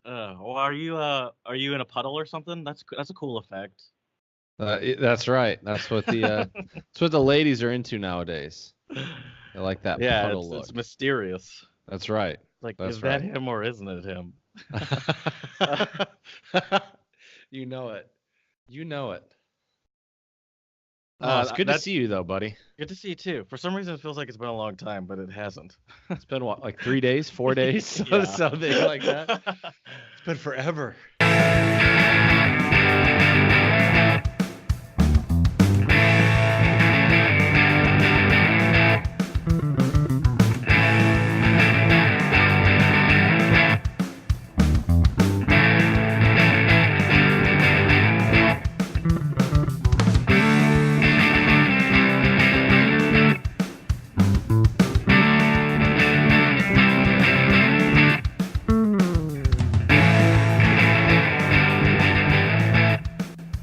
Well, are you in a puddle or something? That's a cool effect. That's right. That's what the ladies are into nowadays. They like that Yeah, puddle look. it's mysterious. That's right. Like, That's is that right. him or isn't it him? You know it. You know it. Oh, it's good to see you though, buddy. Good to see you too. For some reason, it feels like it's been a long time, but it hasn't. It's been what, like 3 days, 4 days, something like that. It's been forever.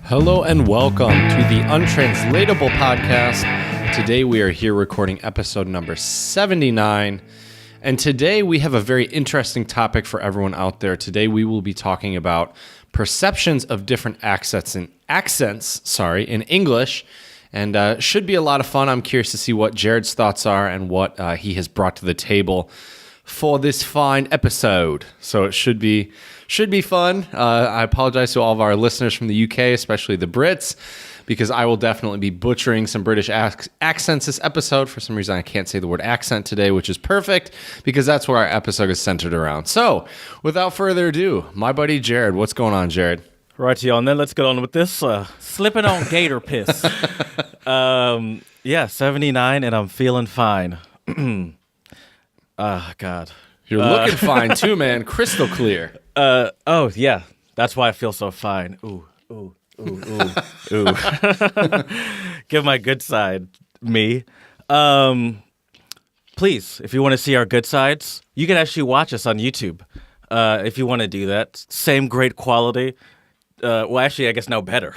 Hello and welcome to the Untranslatable Podcast. Today we are here recording episode number 79. And today we have a very interesting topic for everyone out there. Today we will be talking about perceptions of different accents in English. And should be a lot of fun. I'm curious to see what Jared's thoughts are and what he has brought to the table for this fine episode. So it should be fun. I apologize to all of our listeners from the UK, especially the Brits, because I will definitely be butchering some British accents this episode. For some reason, I can't say the word accent today, which is perfect because that's where our episode is centered around. So without further ado, my buddy Jared. What's going on, Jared? Righty on then. Let's get on with this. Slipping on gator piss. Yeah, 79, and I'm feeling fine. God. You're looking fine too, man. Crystal clear. Oh, yeah. That's why I feel so fine. Ooh. Give my good side, me. Please, if you want to see our good sides, you can actually watch us on YouTube. If you want to do that. Same great quality. Well, actually, I guess now better.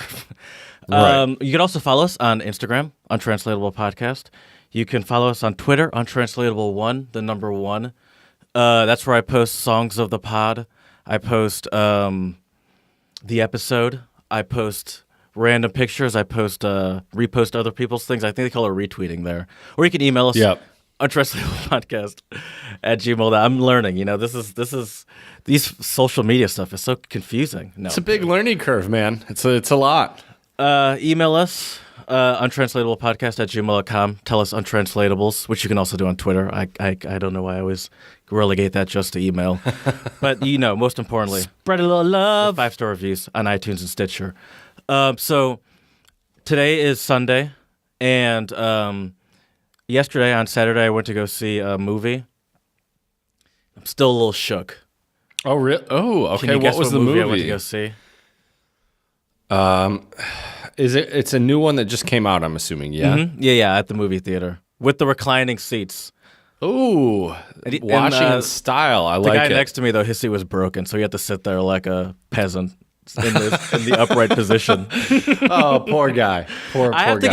Right. You can also follow us on Instagram, Untranslatable Podcast. You can follow us on Twitter, Untranslatable1, the number 1. That's where I post songs of the pod. I post the episode. I post random pictures. I repost other people's things. I think they call it retweeting there. Or you can email us. Yep. untranslatablepodcast@gmail.com. I'm learning. These social media stuff is so confusing. No, it's a big learning curve, man. It's a lot. Email us. untranslatablepodcast@gmail.com. Tell us untranslatables, which you can also do on Twitter. I don't know why I always relegate that just to email. But, most importantly, Spread a little love. 5-star reviews on iTunes and Stitcher. So today is Sunday, and yesterday on Saturday I went to go see a movie. I'm still a little shook. Oh, really? Oh, okay. Can you guess what was the movie I went to go see? It's a new one that just came out, I'm assuming, yeah? Mm-hmm. Yeah, at the movie theater with the reclining seats. Ooh, Washington style. I like it. The guy next to me, though, his seat was broken, so he had to sit there like a peasant in the upright position. Oh, poor guy. Poor guy. I have to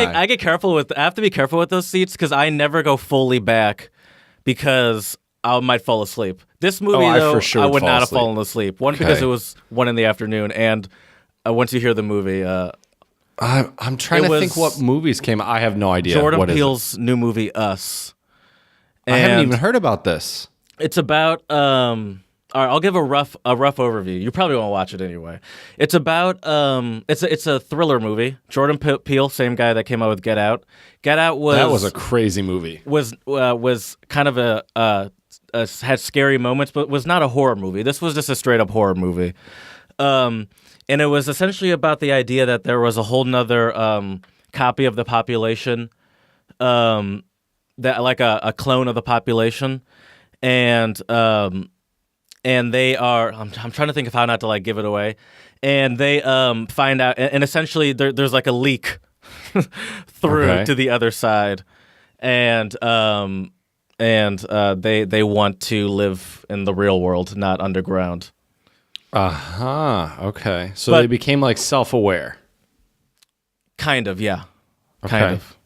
be careful with those seats because I never go fully back because I might fall asleep. This movie, though, I would not have fallen asleep. One, because it was 1 p.m, and once you hear the movie, I'm trying to think what movies came out. I have no idea. Jordan Peele's new movie, Us. And I haven't even heard about this. It's about. All right, I'll give a rough overview. You probably won't watch it anyway. It's about. It's a thriller movie. Jordan Peele, same guy that came out with Get Out. Get Out was a crazy movie. Was kind of had scary moments, but was not a horror movie. This was just a straight up horror movie. And it was essentially about the idea that there was a whole nother copy of the population, that like a clone of the population, and they are. I'm trying to think of how not to like give it away, and they find out, and essentially there's like a leak through to the other side, and they want to live in the real world, not underground. Okay. So they became like self-aware. Kind of, yeah. Okay. Kind of.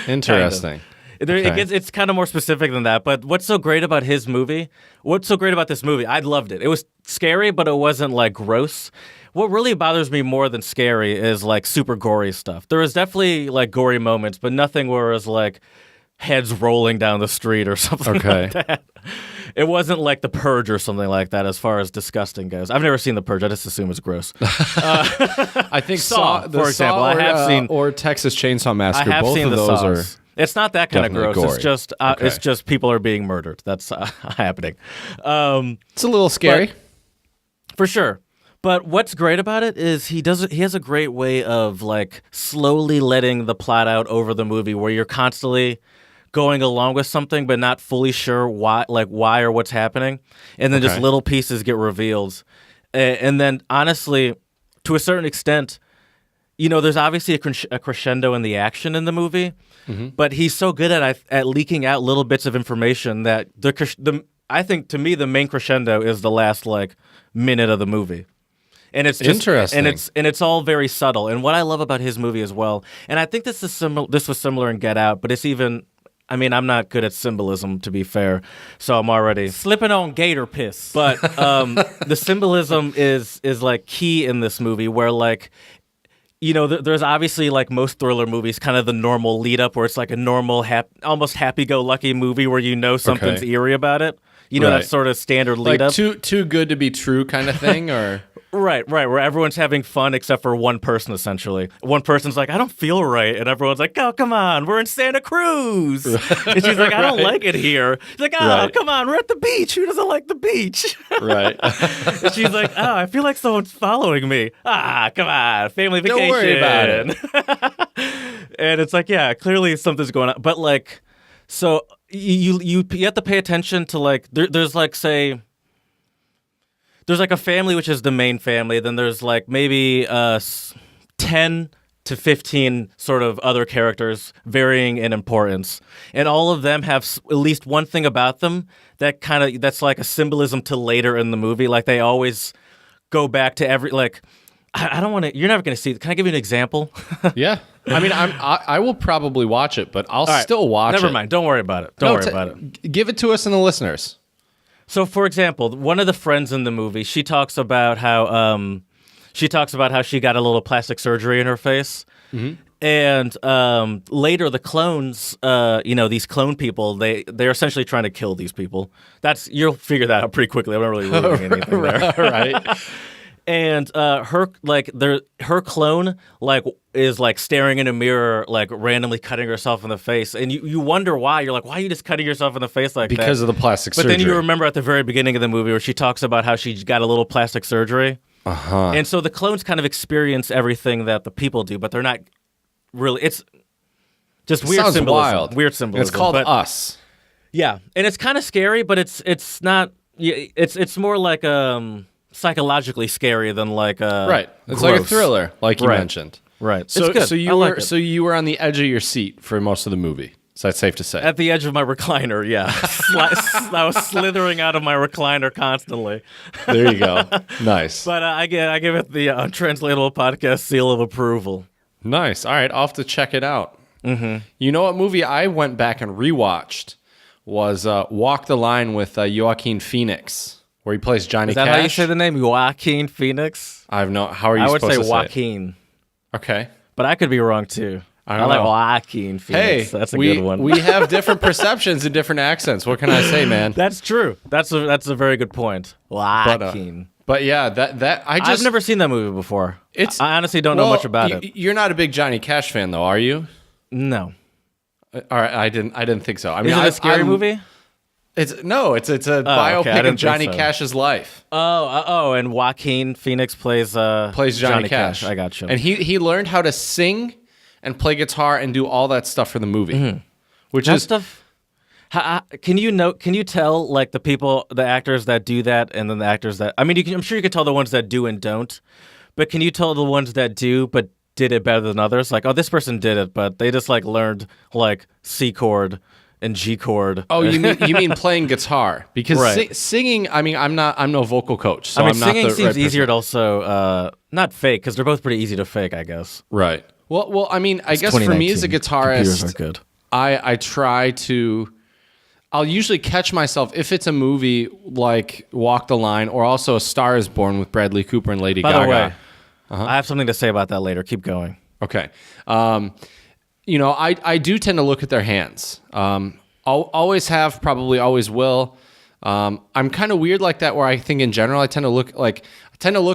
Interesting. It's kind of more specific than that. But what's so great about this movie? I loved it. It was scary, but it wasn't like gross. What really bothers me more than scary is like super gory stuff. There was definitely like gory moments, but nothing where it was like heads rolling down the street or something like that. It wasn't like The Purge or something like that as far as disgusting goes. I've never seen The Purge. I just assume it's gross. I think Saw, for example. I have seen or Texas Chainsaw Massacre. I have Both seen of the those Saws. are. It's not that kind of gross. Gory. It's just people are being murdered. That's happening. It's a little scary, for sure. But what's great about it is he has a great way of like slowly letting the plot out over the movie, where you're constantly going along with something but not fully sure why or what's happening, and then just little pieces get revealed. And then honestly, to a certain extent, there's obviously a crescendo in the action in the movie, but he's so good at leaking out little bits of information that I think to me the main crescendo is the last like minute of the movie. And it's just, interesting, and it's all very subtle. And what I love about his movie as well, and I think this was similar in Get Out, but it's even. I mean, I'm not good at symbolism, to be fair, so I'm already slipping on gator piss. But the symbolism is like key in this movie, where like, there's obviously like most thriller movies, kind of the normal lead up, where it's like a normal, almost happy-go-lucky movie where something's eerie about it. That sort of standard lead up, too good to be true kind of thing, or. Right, where everyone's having fun except for one person, essentially. One person's like, I don't feel right, and everyone's like, oh, come on, we're in Santa Cruz. And she's like, I don't like it here. She's like, oh, come on, we're at the beach. Who doesn't like the beach? Right. And she's like, oh, I feel like someone's following me. Come on, family vacation. Don't worry about it. And it's like, yeah, clearly something's going on. But like, so you have to pay attention to like, there's like, say... There's like a family, which is the main family. Then there's like maybe 10 to 15 sort of other characters, varying in importance. And all of them have at least one thing about them that's like a symbolism to later in the movie. Like they always go back to I don't want to, you're never going to see it. Can I give you an example? Yeah. I mean, I will probably watch it, but I'll still watch it. Never mind. Don't worry about it. Don't worry about it. Give it to us and the listeners. So, for example, one of the friends in the movie, she talks about how she got a little plastic surgery in her face, and later the clones, these clone people, they're essentially trying to kill these people. You'll figure that out pretty quickly. I'm not really reading anything there, right? And her clone is like staring in a mirror, like randomly cutting herself in the face, and you wonder why. You're like, why are you just cutting yourself in the face like that? Because of the plastic surgery. But then you remember at the very beginning of the movie where she talks about how she got a little plastic surgery. And so the clones kind of experience everything that the people do, but they're not really. It's just weird Sounds symbolism. Wild. Weird symbolism. It's called Us. Yeah, and it's kind of scary, but it's not. It's more like psychologically scary than like right. It's gross. Like a thriller, like you mentioned. Right. So, it's good. So you were on the edge of your seat for most of the movie. Is that safe to say? At the edge of my recliner, yeah. I was slithering out of my recliner constantly. There you go. Nice. But I give it the Untranslatable Podcast seal of approval. Nice. All right, I'll have to check it out. You know what movie I went back and rewatched was Walk the Line with Joaquin Phoenix, where he plays Johnny Cash. Is that how you say the name? Joaquin Phoenix? I have no. How are you supposed to say it? I would say Joaquin. Okay. But I could be wrong too. I like Joaquin Phoenix. Hey, that's a good one. We have different perceptions and different accents. What can I say, man? That's true. That's a very good point. Joaquin. But yeah, I've never seen that movie before. I honestly don't know much about it. You're not a big Johnny Cash fan, though, are you? No. All right, I didn't think so. I mean, is it a scary movie? It's a biopic of Johnny Cash's life. And Joaquin Phoenix plays Johnny Cash. I got you. And he learned how to sing and play guitar and do all that stuff for the movie, which is stuff. Can you tell like the actors that do that, and then the actors that I'm sure you can tell the ones that do and don't, but can you tell the ones that do but did it better than others? Like, oh, this person did it, but they just like learned like C chord and G chord. Oh, you mean playing guitar? Because right. Singing, I mean, I'm no vocal coach, so I'm not singing the seems right easier to also not fake, because they're both pretty easy to fake, I guess. Right. Well, I mean, I guess for me as a guitarist, computers are good. I try to. I'll usually catch myself if it's a movie like Walk the Line or also A Star Is Born with Bradley Cooper and Lady Gaga. By the way, I have something to say about that later. Keep going. Okay. I do tend to look at their hands. Always have, probably always will. I'm kind of weird like that where I think in general I tend to look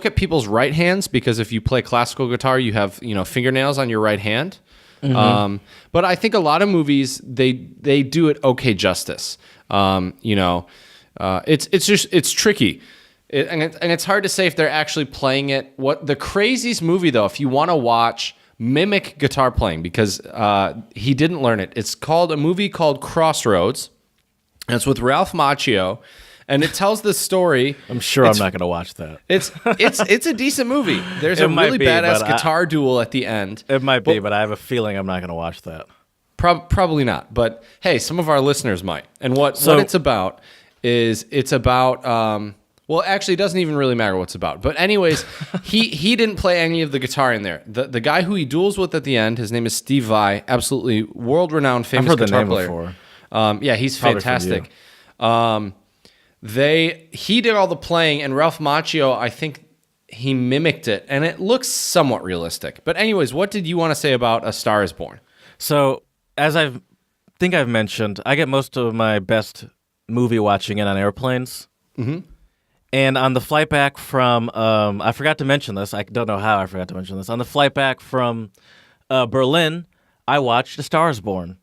at people's right hands because if you play classical guitar, you have, fingernails on your right hand. Mm-hmm. But I think a lot of movies they do it okay justice. It's tricky. And it's hard to say if they're actually playing it. What the craziest movie though, if you want to watch mimic guitar playing because he didn't learn it. It's called a movie called Crossroads, and it's with Ralph Macchio, and it tells the story. I'm sure I'm not going to watch that. It's a decent movie. There's a really badass guitar duel at the end. It might be, but I have a feeling I'm not going to watch that. Probably not. But hey, some of our listeners might. And what it's about is it's about. Well, actually, it doesn't even really matter what it's about. But anyways, he didn't play any of the guitar in there. The guy who he duels with at the end, his name is Steve Vai, absolutely world-renowned, famous guitar player. Before. Yeah, he's fantastic. He did all the playing, and Ralph Macchio, I think he mimicked it, and it looks somewhat realistic. But anyways, what did you want to say about A Star Is Born? So, as I've mentioned, I get most of my best movie watching in on airplanes. Mm-hmm. And on the flight back from, I forgot to mention this. I don't know how I forgot to mention this. On the flight back from Berlin, I watched A Star Is Born.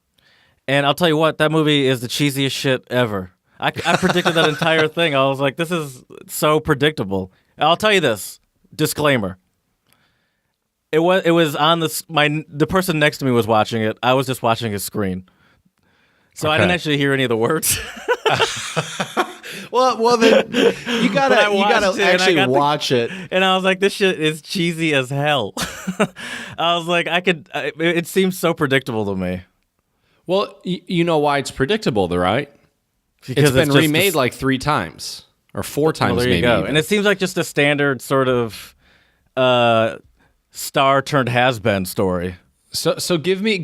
And I'll tell you what, that movie is the cheesiest shit ever. I predicted that entire thing. I was like, this is so predictable. I'll tell you this, disclaimer. It was on the person next to me was watching it. I was just watching his screen. So I didn't actually hear any of the words. Well, then you gotta actually watch it. And I was like, this shit is cheesy as hell. I was like, it seems so predictable to me. Well, you know why it's predictable, though, right? Because it's been remade like 3 times or 4 times, there maybe. You go. And it seems like just a standard sort of star turned has been story. So give me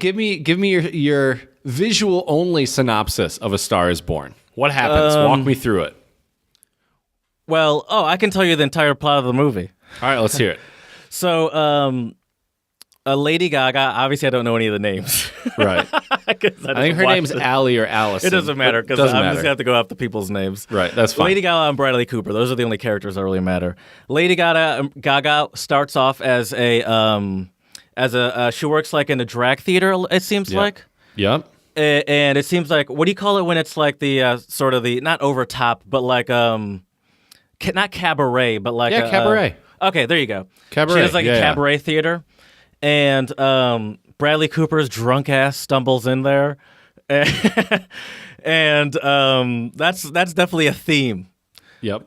your visual only synopsis of A Star Is Born. What happens? Walk me through it. Well, I can tell you the entire plot of the movie. All right, let's hear it. So, Lady Gaga, obviously I don't know any of the names. Right. I think her name's Allie or Allison. It doesn't matter because I'm just going to have to go off the people's names. Right, that's fine. Lady Gaga and Bradley Cooper, those are the only characters that really matter. Lady Gaga starts off as she works like in a drag theater, it seems like. Yep. And it seems like, what do you call it when it's like the sort of the, not over top, but like, not cabaret, but like. Yeah, cabaret. Okay, there you go. Cabaret. She does like a cabaret theater. And Bradley Cooper's drunk ass stumbles in there. And that's definitely a theme. Yep.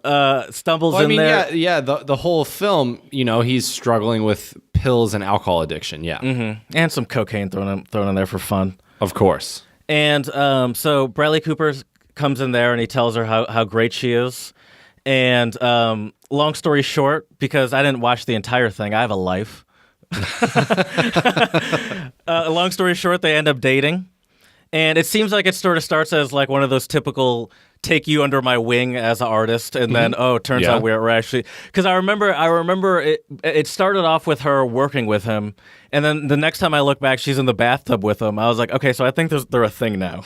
Stumbles in there. Yeah. The whole film, he's struggling with pills and alcohol addiction. Yeah. Mm-hmm. And some cocaine thrown in there for fun. Of course. And so Bradley Cooper comes in there and he tells her how great she is. And long story short, because I didn't watch the entire thing, I have a life. Long story short, they end up dating. And it seems like it sort of starts as like one of those typical take you under my wing as an artist, and then it turns out we're actually, because I remember it started off with her working with him, and then the next time I look back, she's in the bathtub with him. I was like, okay, so I think they're a thing now.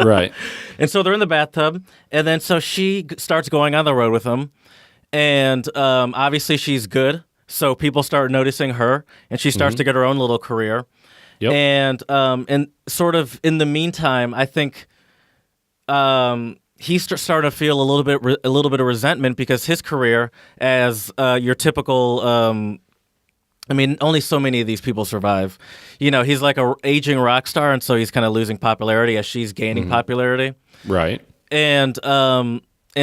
Right. And so they're in the bathtub, and then so she starts going on the road with him, and obviously she's good, so people start noticing her, and she starts to get her own little career. Yep. And sort of in the meantime, I think he's starting to feel a little bit of resentment because his career as your typical. I mean, only so many of these people survive. He's like a aging rock star, and so he's kind of losing popularity as she's gaining popularity. Right. And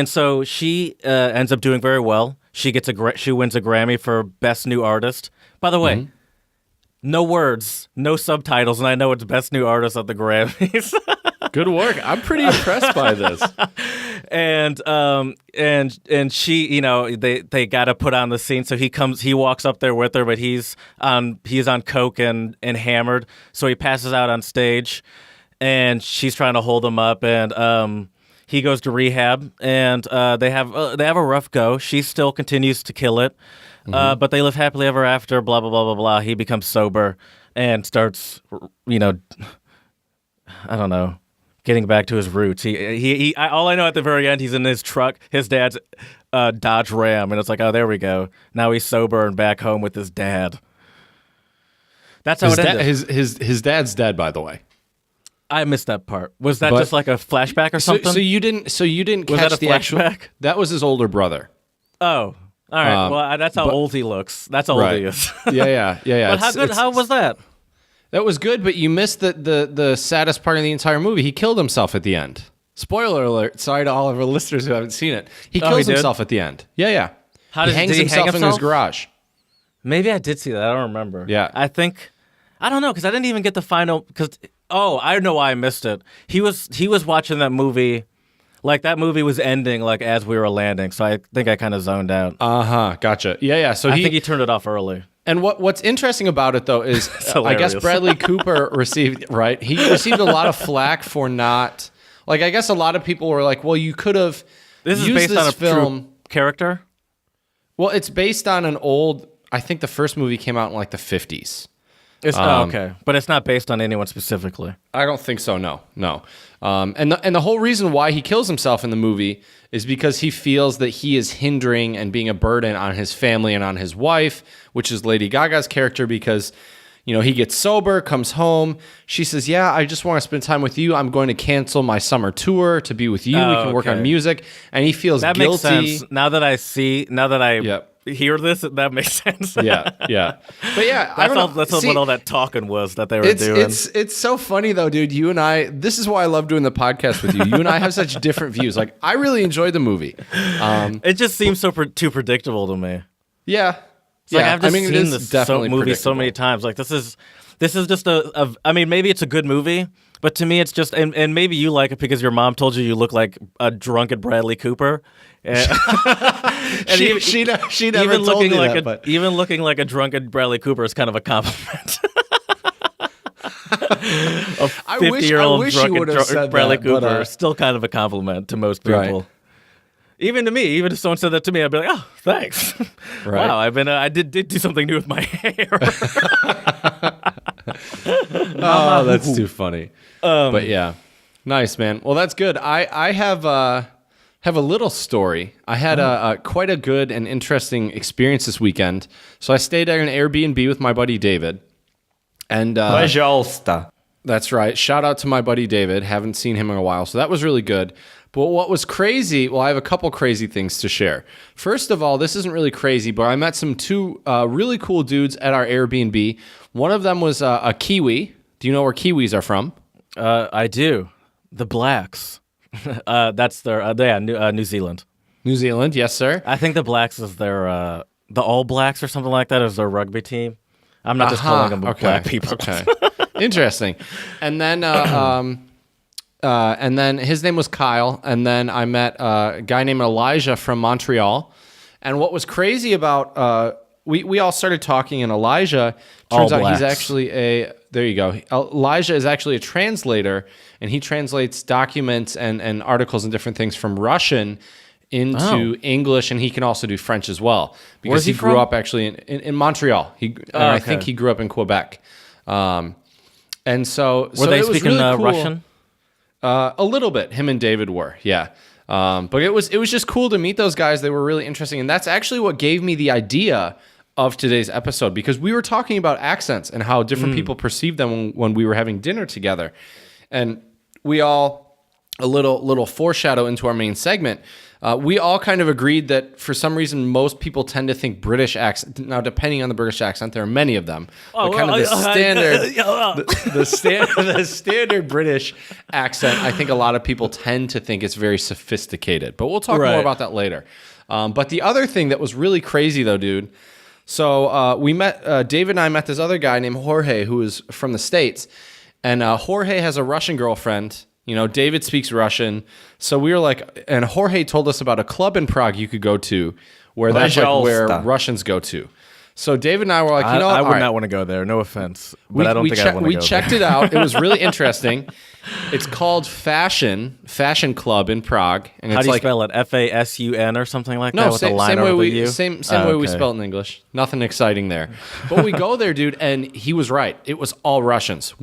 so she ends up doing very well. She wins a Grammy for Best New Artist. By the way. No words, no subtitles, and I know it's Best New Artist at the Grammys. Good work. I'm pretty impressed by this. And she, they got to put on the scene. So he walks up there with her, but he's on coke and hammered. So he passes out on stage. and she's trying to hold him up, and he goes to rehab, and they have a rough go. She still continues to kill it, but they live happily ever after. Blah blah blah blah blah. He becomes sober and starts, I don't know, getting back to his roots. All I know at the very end, he's in his truck, his dad's Dodge Ram, and it's like, oh, there we go. Now he's sober and back home with his dad. That's how it ended. His dad's dead, by the way. I missed that part. Was that just like a flashback or something? So you didn't was catch that a the actual. flashback? That was his older brother. Oh, all right. Well, that's how old he looks. That's how old he is. Yeah. But how was that? That was good, but you missed the saddest part of the entire movie. He killed himself at the end. Spoiler alert. Sorry to all of our listeners who haven't seen it. He kills himself at the end. Yeah. How he hangs did he himself hang in his garage. Maybe I did see that. I don't remember. Yeah. I don't know, because I didn't even get the final. I know why I missed it. He was watching that movie, like that movie was ending like as we were landing. So I think I kind of zoned out. Gotcha. Yeah. So I think he turned it off early. And what's interesting about it though is I guess Bradley Cooper received a lot of flack for not, like, I guess a lot of people were like, well, you could have This is used based this on a film true character. Well, it's based on an old. I think the first movie came out in like the 50s. Okay, but it's not based on anyone specifically. I don't think so. No. And the whole reason why he kills himself in the movie is because he feels that he is hindering and being a burden on his family and on his wife, which is Lady Gaga's character. Because he gets sober, comes home. She says, "Yeah, I just want to spend time with you. I'm going to cancel my summer tour to be with you. We can work on music." And he feels that guilty. Makes sense. Now that I hear this, that makes sense. Yeah. But yeah, that's what all that talking was that they were doing. It's so funny though, dude. You and I, this is why I love doing the podcast with you. You and I have such different views. Like, I really enjoyed the movie. It just seems too predictable to me. Yeah. Like, I've just seen this movie so many times. Like, this is just maybe it's a good movie, but to me it's just, and maybe you like it because your mom told you look like a drunken Bradley Cooper. And she never even told me like that, but even looking like a drunken Bradley Cooper is kind of a compliment. A 50-year-old drunken Bradley Cooper is still kind of a compliment to most people. Right. Even to me, even if someone said that to me, I'd be like, "Oh, thanks! Right. Wow, I did do something new with my hair." Oh, that's too funny. But yeah, nice, man. Well, that's good. I have a little story. I had quite a good and interesting experience this weekend. So I stayed at an Airbnb with my buddy David, and that's right. Shout out to my buddy David. Haven't seen him in a while, so that was really good. But what was crazy, well, I have a couple crazy things to share. First of all, this isn't really crazy, but I met two really cool dudes at our Airbnb. One of them was a Kiwi. Do you know where Kiwis are from? I do. The Blacks. That's their, New Zealand. New Zealand, yes, sir. I think the Blacks is their, the All Blacks or something like that is their rugby team. I'm not just calling them black people. Okay. Interesting. And then his name was Kyle. And then I met a guy named Elijah from Montreal. And what was crazy about we all started talking, and Elijah turns out he's actually there you go. Elijah is actually a translator, and he translates documents and articles and different things from Russian into English, and he can also do French as well because he grew up actually in Montreal. I think he grew up in Quebec. And so were they speaking really cool. Russian? A little bit. Him and David were, yeah. But it was just cool to meet those guys. They were really interesting, and that's actually what gave me the idea of today's episode, because we were talking about accents and how different people perceive them when we were having dinner together, and we all a little foreshadow into our main segment. We all kind of agreed that for some reason most people tend to think British accent. Now, depending on the British accent, there are many of them. But kind of the standard British accent, I think a lot of people tend to think it's very sophisticated. But we'll talk more about that later. But the other thing that was really crazy, though, dude. So we met David and I met this other guy named Jorge who is from the States, and Jorge has a Russian girlfriend. David speaks Russian. So we were like, and Jorge told us about a club in Prague you could go to where that's like where Russians go to. So David and I were like, I all would right. not want to go there. No offense, but I don't think I want to go We checked it out. It was really interesting. It's called Fashion Club in Prague. And How it's do you like, spell it? FASUN or something like no, that with a line over the U? same way we spell it in English. Nothing exciting there. But we go there, dude, and he was right. It was all Russians.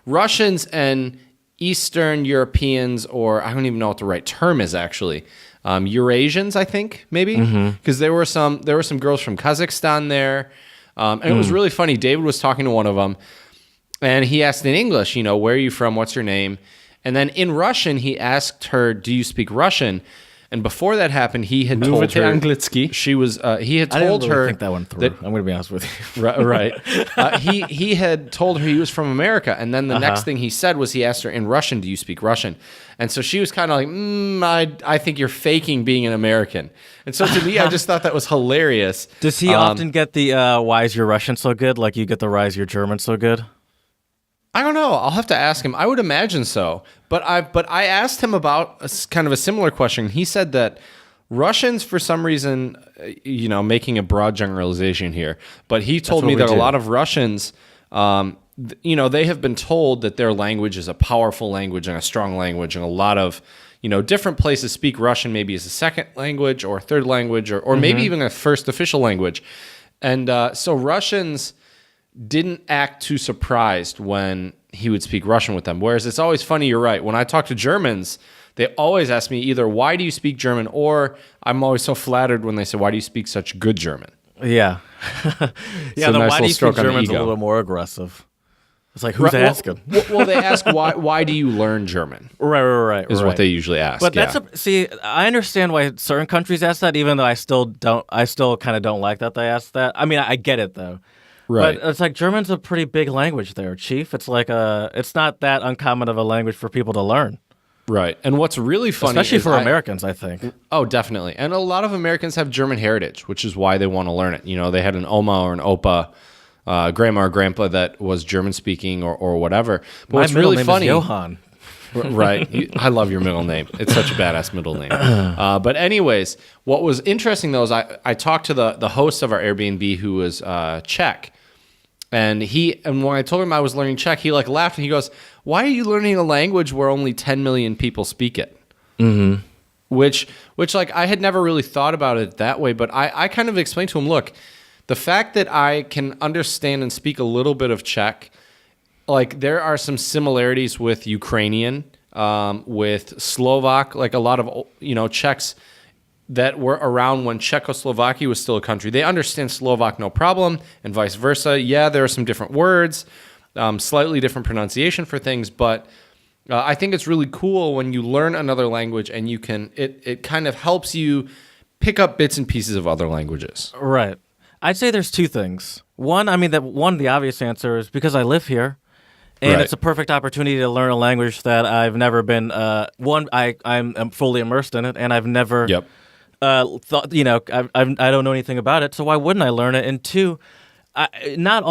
Russians and Eastern Europeans, or I don't even know what the right term is actually. Eurasians, I think, maybe, because there were some girls from Kazakhstan there, and it was really funny. David was talking to one of them, and he asked in English, where are you from? What's your name? And then in Russian, he asked her, "Do you speak Russian?" And before that happened, he had told her anglicky. She was. He had I didn't told really her think that one through. that- I'm going to be honest with you. right. He had told her he was from America, and then the next thing he said was he asked her in Russian, "Do you speak Russian?" And so she was kind of like, I think you're faking being an American. And so to me, I just thought that was hilarious. Does he often get the why is your Russian so good? Like you get the why is your German so good? I don't know. I'll have to ask him. I would imagine so. But I asked him about kind of a similar question. He said that Russians, for some reason, making a broad generalization here, but he told me that a lot of Russians, they have been told that their language is a powerful language and a strong language, and a lot of, different places speak Russian maybe as a second language or a third language or maybe even a first official language. And so Russians didn't act too surprised when he would speak Russian with them. Whereas it's always funny, you're right. When I talk to Germans, they always ask me either, why do you speak German? Or I'm always so flattered when they say, why do you speak such good German? Yeah. Yeah, the nice why do little you stroke speak on the German's a ego. little more aggressive. It's like, who's asking? Well, they ask, why do you learn German? Right. Is what they usually ask. But see, I understand why certain countries ask that, even though I still kind of don't like that they ask that. I mean, I get it though. Right. But it's like German's a pretty big language there, Chief. It's like it's not that uncommon of a language for people to learn. Right. And what's really funny especially is for Americans, I think. Oh, definitely. And a lot of Americans have German heritage, which is why they want to learn it. They had an Oma or an Opa, grandma or grandpa that was German speaking or whatever. But what's really funny, is Johann. Right. I love your middle name. It's such a badass middle name. But anyways, what was interesting though is I talked to the host of our Airbnb who was Czech. And when I told him I was learning Czech, he laughed and he goes, "Why are you learning a language where only 10 million people speak it?" Mm-hmm. Which I had never really thought about it that way, but I kind of explained to him, look, the fact that I can understand and speak a little bit of Czech, there are some similarities with Ukrainian, with Slovak, a lot of Czechs that were around when Czechoslovakia was still a country. They understand Slovak no problem, and vice versa. Yeah, there are some different words, slightly different pronunciation for things, but I think it's really cool when you learn another language and you can. It kind of helps you pick up bits and pieces of other languages. Right. I'd say there's two things. One, the obvious answer is because I live here. And it's a perfect opportunity to learn a language that I've never been. I'm fully immersed in it, and I've never. Yep. Thought I don't know anything about it, so why wouldn't I learn it? And two, not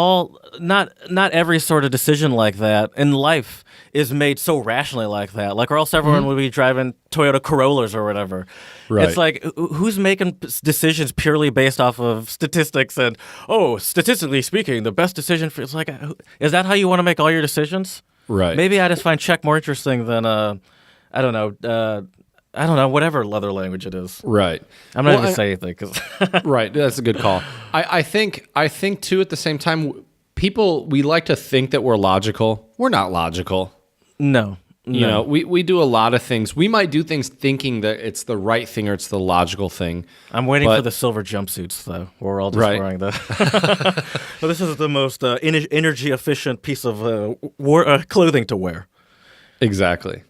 every sort of decision like that in life is made so rationally like that. Or else everyone would be driving Toyota Corollas or whatever. Right. It's like who's making decisions purely based off of statistics and statistically speaking, the best decision for it's like is that how you want to make all your decisions? Right. Maybe I just find Czech more interesting than I don't know, whatever other language it is. Right. I'm not even going to say anything. 'Cause Right. That's a good call. I think too, at the same time, we like to think that we're logical. We're not logical. No. We do a lot of things. We might do things thinking that it's the right thing or it's the logical thing. I'm waiting for the silver jumpsuits, though. We're all just wearing that. Well, this is the most energy efficient piece of clothing to wear. Exactly.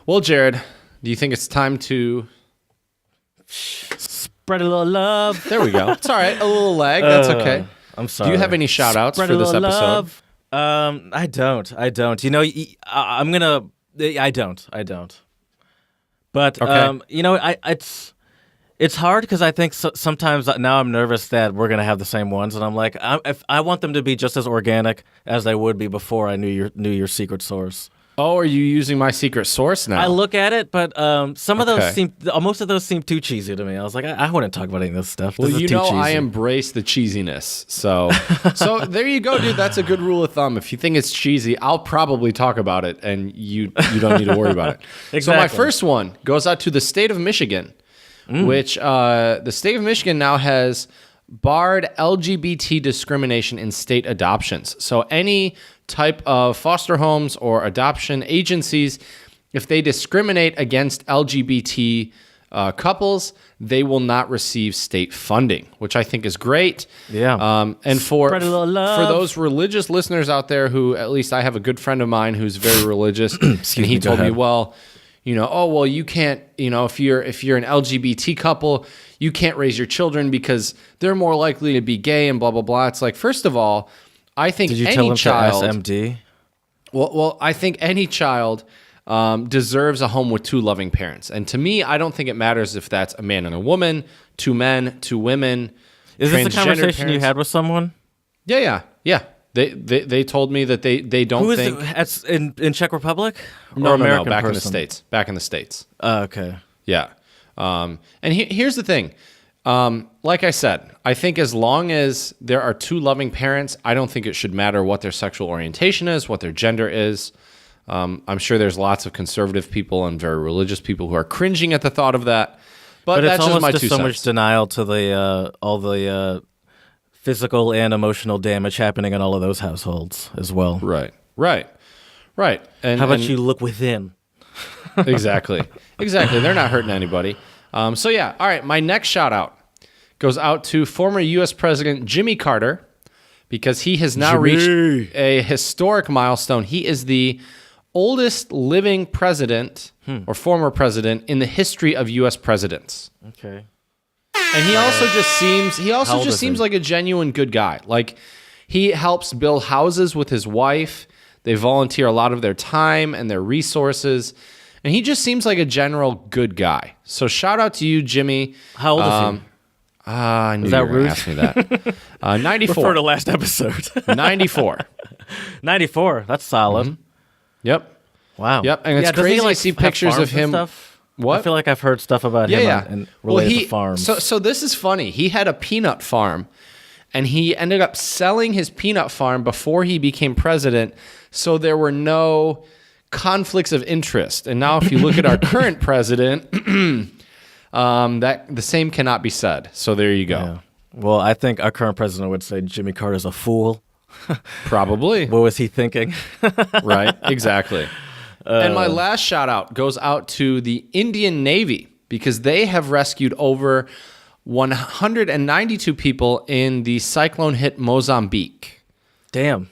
Well, Jared, do you think it's time to spread a little love? There we go. It's all right. A little lag. That's okay. I'm sorry. Do you have any shout outs for this episode? Love. I don't. I don't. But okay. It's hard because I think sometimes now I'm nervous that we're gonna have the same ones, and I'm like, I want them to be just as organic as they would be before I knew your secret source. Oh, are you using my secret source now? I look at it, but some of those Okay. most of those seem too cheesy to me. I was like, I wouldn't talk about any of this stuff. Well, This is you too know, cheesy. I embrace the cheesiness. So there you go, dude. That's a good rule of thumb. If you think it's cheesy, I'll probably talk about it, and you don't need to worry about it. So my Exactly. first one goes out to the state of Michigan, which the state of Michigan now has barred LGBT discrimination in state adoptions. So any type of foster homes or adoption agencies, if they discriminate against LGBT couples, they will not receive state funding, which I think is great. Yeah. And for Spread a little love. those religious listeners out there who, at least I have a good friend of mine who's very religious, and he me, go told me, ahead. well, you can't, if you're an LGBT couple, you can't raise your children because they're more likely to be gay and blah blah blah. It's like, first of all, I think Did you any tell him child, to SMD? well, I think any child deserves a home with two loving parents. And to me, I don't think it matters if that's a man and a woman, two men, two women. Is this a transgender conversation you parents. had with someone? Yeah. They told me that they don't Who is think. it? That's in Czech Republic? No, American back in the person? States. Back in the States. Okay. Yeah. And here's the thing. Like I said, I think as long as there are two loving parents, I don't think it should matter what their sexual orientation is, what their gender is. I'm sure there's lots of conservative people and very religious people who are cringing at the thought of that. But But that's it's just almost my just 2 so cents. much denial to the all the physical and emotional damage happening in all of those households as well. Right. And How about and- you look within? Exactly. They're not hurting anybody. So yeah. All right. My next shout out goes out to former U.S. President Jimmy Carter because he has now reached a historic milestone. He is the oldest living president or former president in the history of U.S. presidents. Okay. And he also How old is seems he? like a genuine good guy. Like he helps build houses with his wife. They volunteer a lot of their time and their resources. And he just seems like a general good guy. So shout out to you, Jimmy. How old is he? I knew that you were going rude? to ask me that. 94. Refer to last episode. 94. 94. That's solid. Yep. Wow. Yep, and it's doesn't crazy he, to like, see have pictures of farms and him- Stuff? What? I feel like I've heard stuff about him and related to farms. So this is funny. He had a peanut farm, and he ended up selling his peanut farm before he became president. So there were no conflicts of interest. And now, if you look at our current president, that the same cannot be said. So there you go. Yeah. Well, I think our current president would say Jimmy Carter's a fool. Probably. What was he thinking? Right. Exactly. And my last shout out goes out to the Indian Navy because they have rescued over 192 people in the cyclone hit Mozambique. Damn.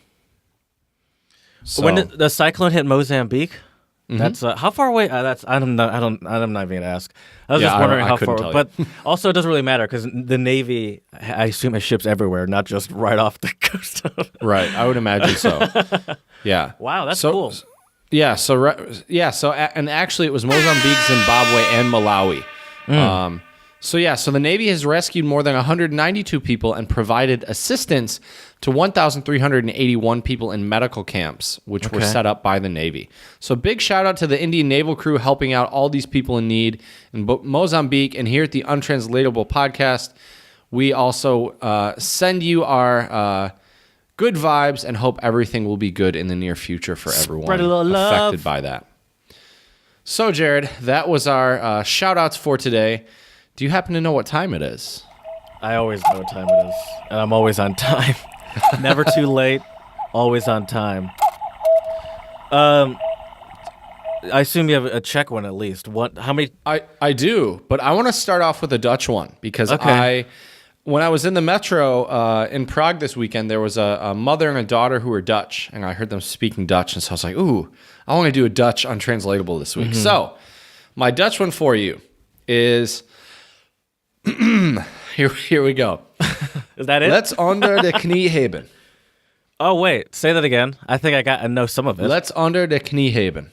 So, When the cyclone hit Mozambique, that's how far away? That's I'm not even gonna ask. I was Yeah, just I wondering how couldn't far. tell you. But also, it doesn't really matter because the Navy, I assume, has ships everywhere, not just right off the coast of. right. I would imagine so. Yeah. Wow, that's So- cool. Yeah. And actually, it was Mozambique, Zimbabwe, and Malawi. So the Navy has rescued more than 192 people and provided assistance to 1,381 people in medical camps, which were Okay. set up by the Navy. So big shout out to the Indian Naval crew helping out all these people in need in Mozambique. And here at the Untranslatable podcast, we also send you our good vibes and hope everything will be good in the near future for everyone Spread a little affected love. by that. So, Jared, that was our shout outs for today. Do you happen to know what time it is? I always know what time it is, and I'm always on time. Never too late, always on time. I assume you have a Czech one at least. What? How many? I do, but I want to start off with a Dutch one because Okay. when I was in the metro in Prague this weekend, there was a mother and a daughter who were Dutch, and I heard them speaking Dutch, and so I was like, ooh, I want to do a Dutch untranslatable this week. So, my Dutch one for you is, here we go. Is that it? Let's onder de knie hebben. Oh wait, say that again. I think I know some of it. Let's onder de knie hebben.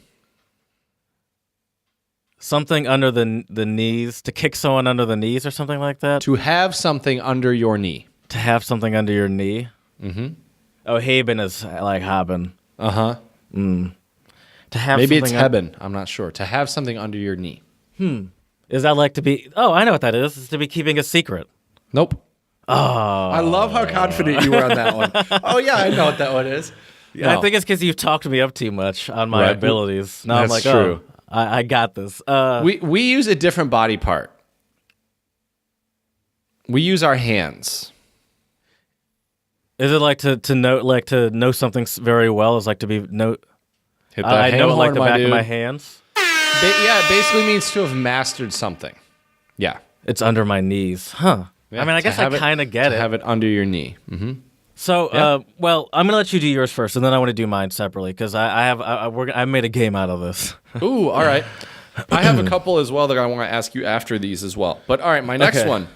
Something under the knees, to kick someone under the knees or something like that. To have something under your knee. To have something under your knee. Mm-hmm. Oh, haben is like haben. Uh-huh. To have Maybe it's something hebben. I'm not sure. To have something under your knee. Is that like to be? Oh, I know what that is. It's to be keeping a secret. Nope. Oh, I love how confident you were on that one. Oh, yeah, I know what that one is. yeah. I think it's because you've talked me up too much on my Right. abilities. Now I'm That's like, true. oh, I got this. We use a different body part. We use our hands. Is it like to know something very well? Is like to be Hit that I ham know it like horn, the my back of my dude. hands. Yeah, it basically means to have mastered something. Yeah. It's under my knees, huh? Yeah, I mean, I to guess I have it- kind of get to it. have it under your knee. Mm-hmm. So, well, I'm gonna let you do yours first, and then I want to do mine separately because I made a game out of this. Ooh, all right. I have a couple as well that I want to ask you after these as well. But all right, my next Okay. one.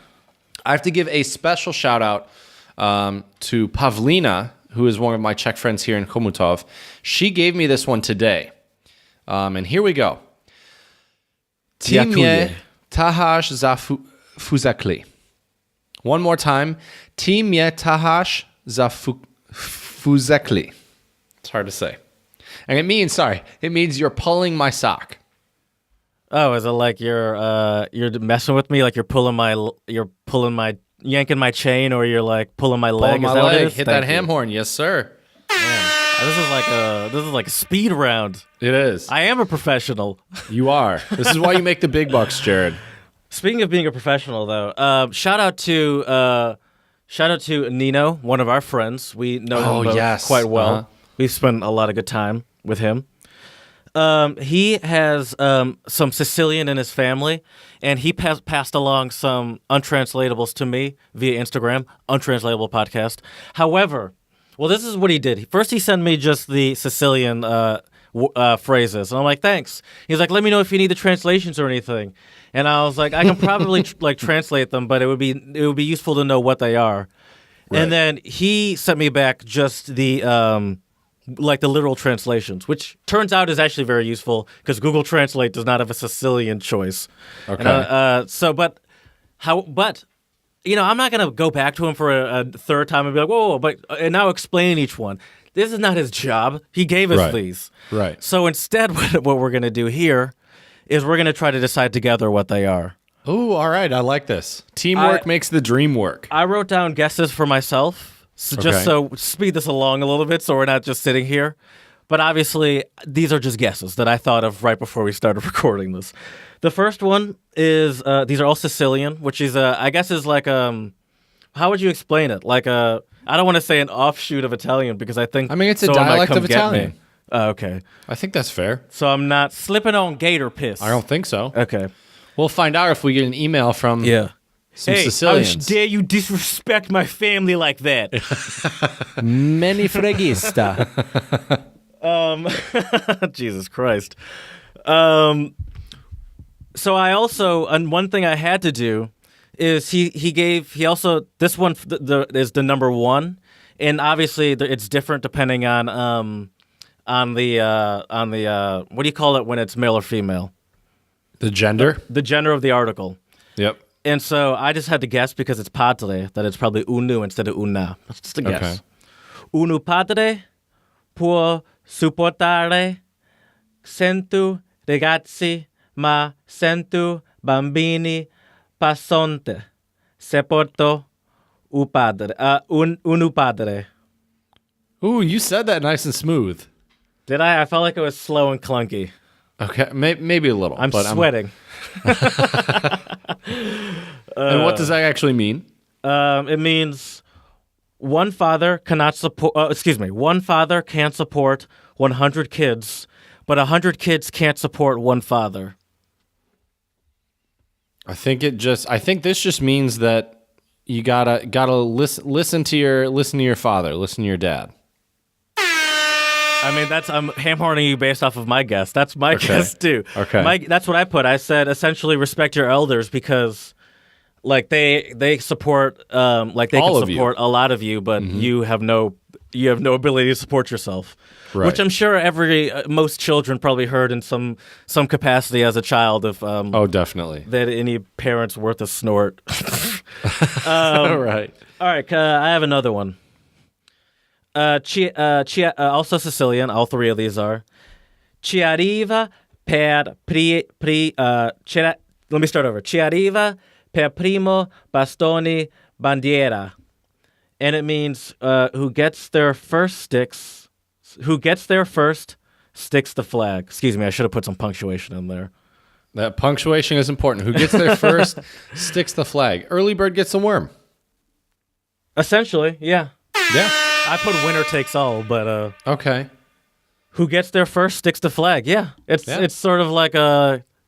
I have to give a special shout out to Pavlina, who is one of my Czech friends here in Chomutov. She gave me this one today. And here we go. Ty mě taháš za fuzekli. One more time. Ty mě taháš za fuzekli. It's hard to say. And it means you're pulling my sock. Oh, is it like you're messing with me? Like yanking my chain, or you're like pulling my leg? Pulling my is that what it leg. is? Hit Thank that you. ham horn. Yes, sir. This is like a speed round. It is. I am a professional. You are. This is why you make the big bucks, Jared. Speaking of being a professional, though, shout out to Nino, one of our friends. We know him both quite well. Uh-huh. We've spent a lot of good time with him. He has some Sicilian in his family, and he passed along some untranslatables to me via Instagram, Untranslatable Podcast. However, well, this is what he did. First, he sent me just the Sicilian phrases, and I'm like, thanks. He's like, let me know if you need the translations or anything. And I was like, I can probably translate them, but it would be useful to know what they are. Right. And then he sent me back just the the literal translations, which turns out is actually very useful because Google Translate does not have a Sicilian choice. Okay. But I'm not gonna go back to him for a third time and be like, whoa, and now explain each one. This is not his job. He gave us these. Right. So instead, what we're gonna do here is we're gonna try to decide together what they are. Ooh, all right. I like this. Teamwork makes the dream work. I wrote down guesses for myself, just so speed this along a little bit, so we're not just sitting here. But obviously, these are just guesses that I thought of right before we started recording this. The first one is these are all Sicilian, which is I guess is like how would you explain it? Like I don't want to say an offshoot of Italian because I think it's a someone might dialect come of get Italian. me. Oh, okay, I think that's fair. so I'm not slipping on gator piss. I don't think so. Okay. We'll find out if we get an email from some Hey, Sicilians. how dare you disrespect my family like that? Many fregista. Jesus Christ. So I also, and one thing I had to do is he also this one is the number one, and obviously it's different depending on the what do you call it when it's male or female? The gender? The gender of the article. Yep. And so I just had to guess because it's padre that it's probably unu instead of una. That's just a guess. Okay. Unu padre può supportare cento ragazzi, ma cento bambini passante. Se porto un padre. Unu padre. Ooh, you said that nice and smooth. Did I? I felt like it was slow and clunky. Okay, maybe a little. I'm sweating. And what does that actually mean? It means one father cannot support. One father can't support 100 kids, but 100 kids can't support one father. I think this just means that you gotta listen to your father, listen to your dad. I mean, I'm ham-horning you based off of my guess. That's my guess too. Okay. That's what I put. I said essentially respect your elders because, like they support, like they All can of you. support a lot of you, but you have no ability to support yourself. Right. Which I'm sure most children probably heard in some capacity as a child. If Oh, definitely. that any parents worth a snort. All right. All right, I have another one. Also Sicilian. All three of these are. Ci arriva per let me start over. Ci arriva per primo bastoni bandiera. And it means who gets there first sticks the flag. Excuse me, I should have put some punctuation in there. That punctuation is important. Who gets there first sticks the flag. Early bird gets the worm. Essentially, yeah. Yeah. I put winner takes all, but Okay. who gets there first sticks the flag. Yeah. It's sort of like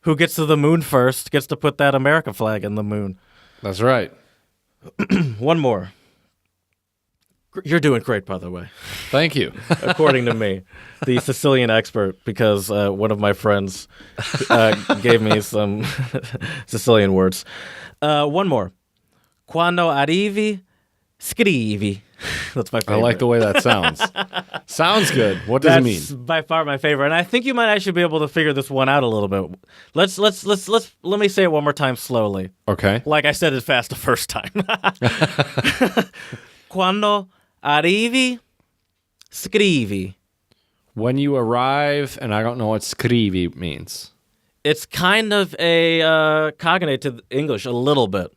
who gets to the moon first gets to put that America flag in the moon. That's right. One more. You're doing great, by the way. Thank you. According to me, the Sicilian expert, because one of my friends gave me some Sicilian words. One more. Quando arrivi, scrivi. That's my favorite. I like the way that sounds. Sounds good. What does it mean? That's by far my favorite, and I think you might actually be able to figure this one out a little bit. Let me say it one more time slowly. Okay. Like I said it fast the first time. Quando arrivi, scrivi. When you arrive, and I don't know what scrivi means. It's kind of a cognate to English a little bit.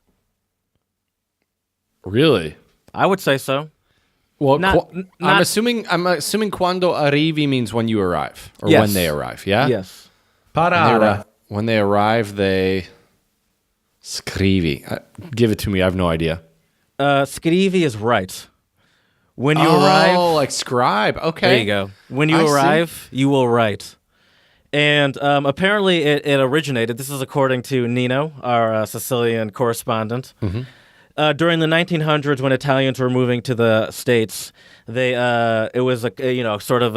Really? I would say so. Well, Not- I'm assuming quando arrivi means when you arrive or Yes. when they arrive. Yeah. Yes. When they arrive, they scrivi. Give it to me. I have no idea. Scrivi is right. When you Oh, arrive, like scribe. Okay. there you go. When you I see. arrive, you will write. And apparently it originated, this is according to Nino, our Sicilian correspondent. Mm-hmm. During the 1900s, when Italians were moving to the States, it was sort of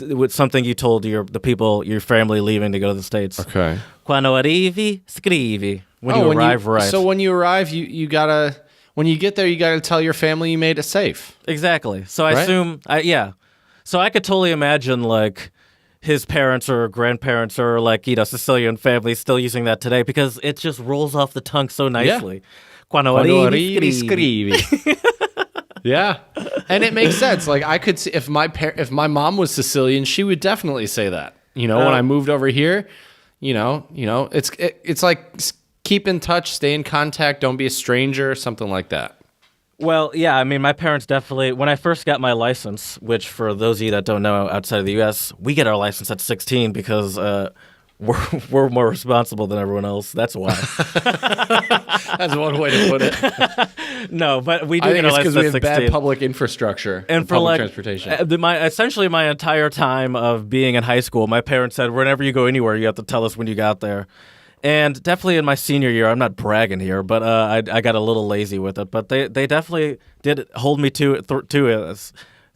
it was something you told the people, your family leaving to go to the States. Okay. Quando arrivi, scrivi. When you arrive, write. So when you arrive, you gotta. When you get there, you gotta tell your family you made it safe. Exactly. So I Right? assume, So I could totally imagine like his parents or grandparents or Sicilian family still using that today because it just rolls off the tongue so nicely. Quando arrivi, scrivi. Yeah, and it makes sense. Like I could see if my mom was Sicilian, she would definitely say that. When I moved over here, it's like keep in touch, stay in contact, don't be a stranger, something like that. Well, yeah, I mean, my parents definitely, when I first got my license, which for those of you that don't know outside of the U.S., we get our license at 16 because we're more responsible than everyone else. That's why. That's one way to put it. No, but we do I get think our it's because license we at have 16. bad public infrastructure And for public transportation. essentially my entire time of being in high school, my parents said, whenever you go anywhere, you have to tell us when you got there. And definitely in my senior year, I'm not bragging here, but I got a little lazy with it. But they definitely did hold me to it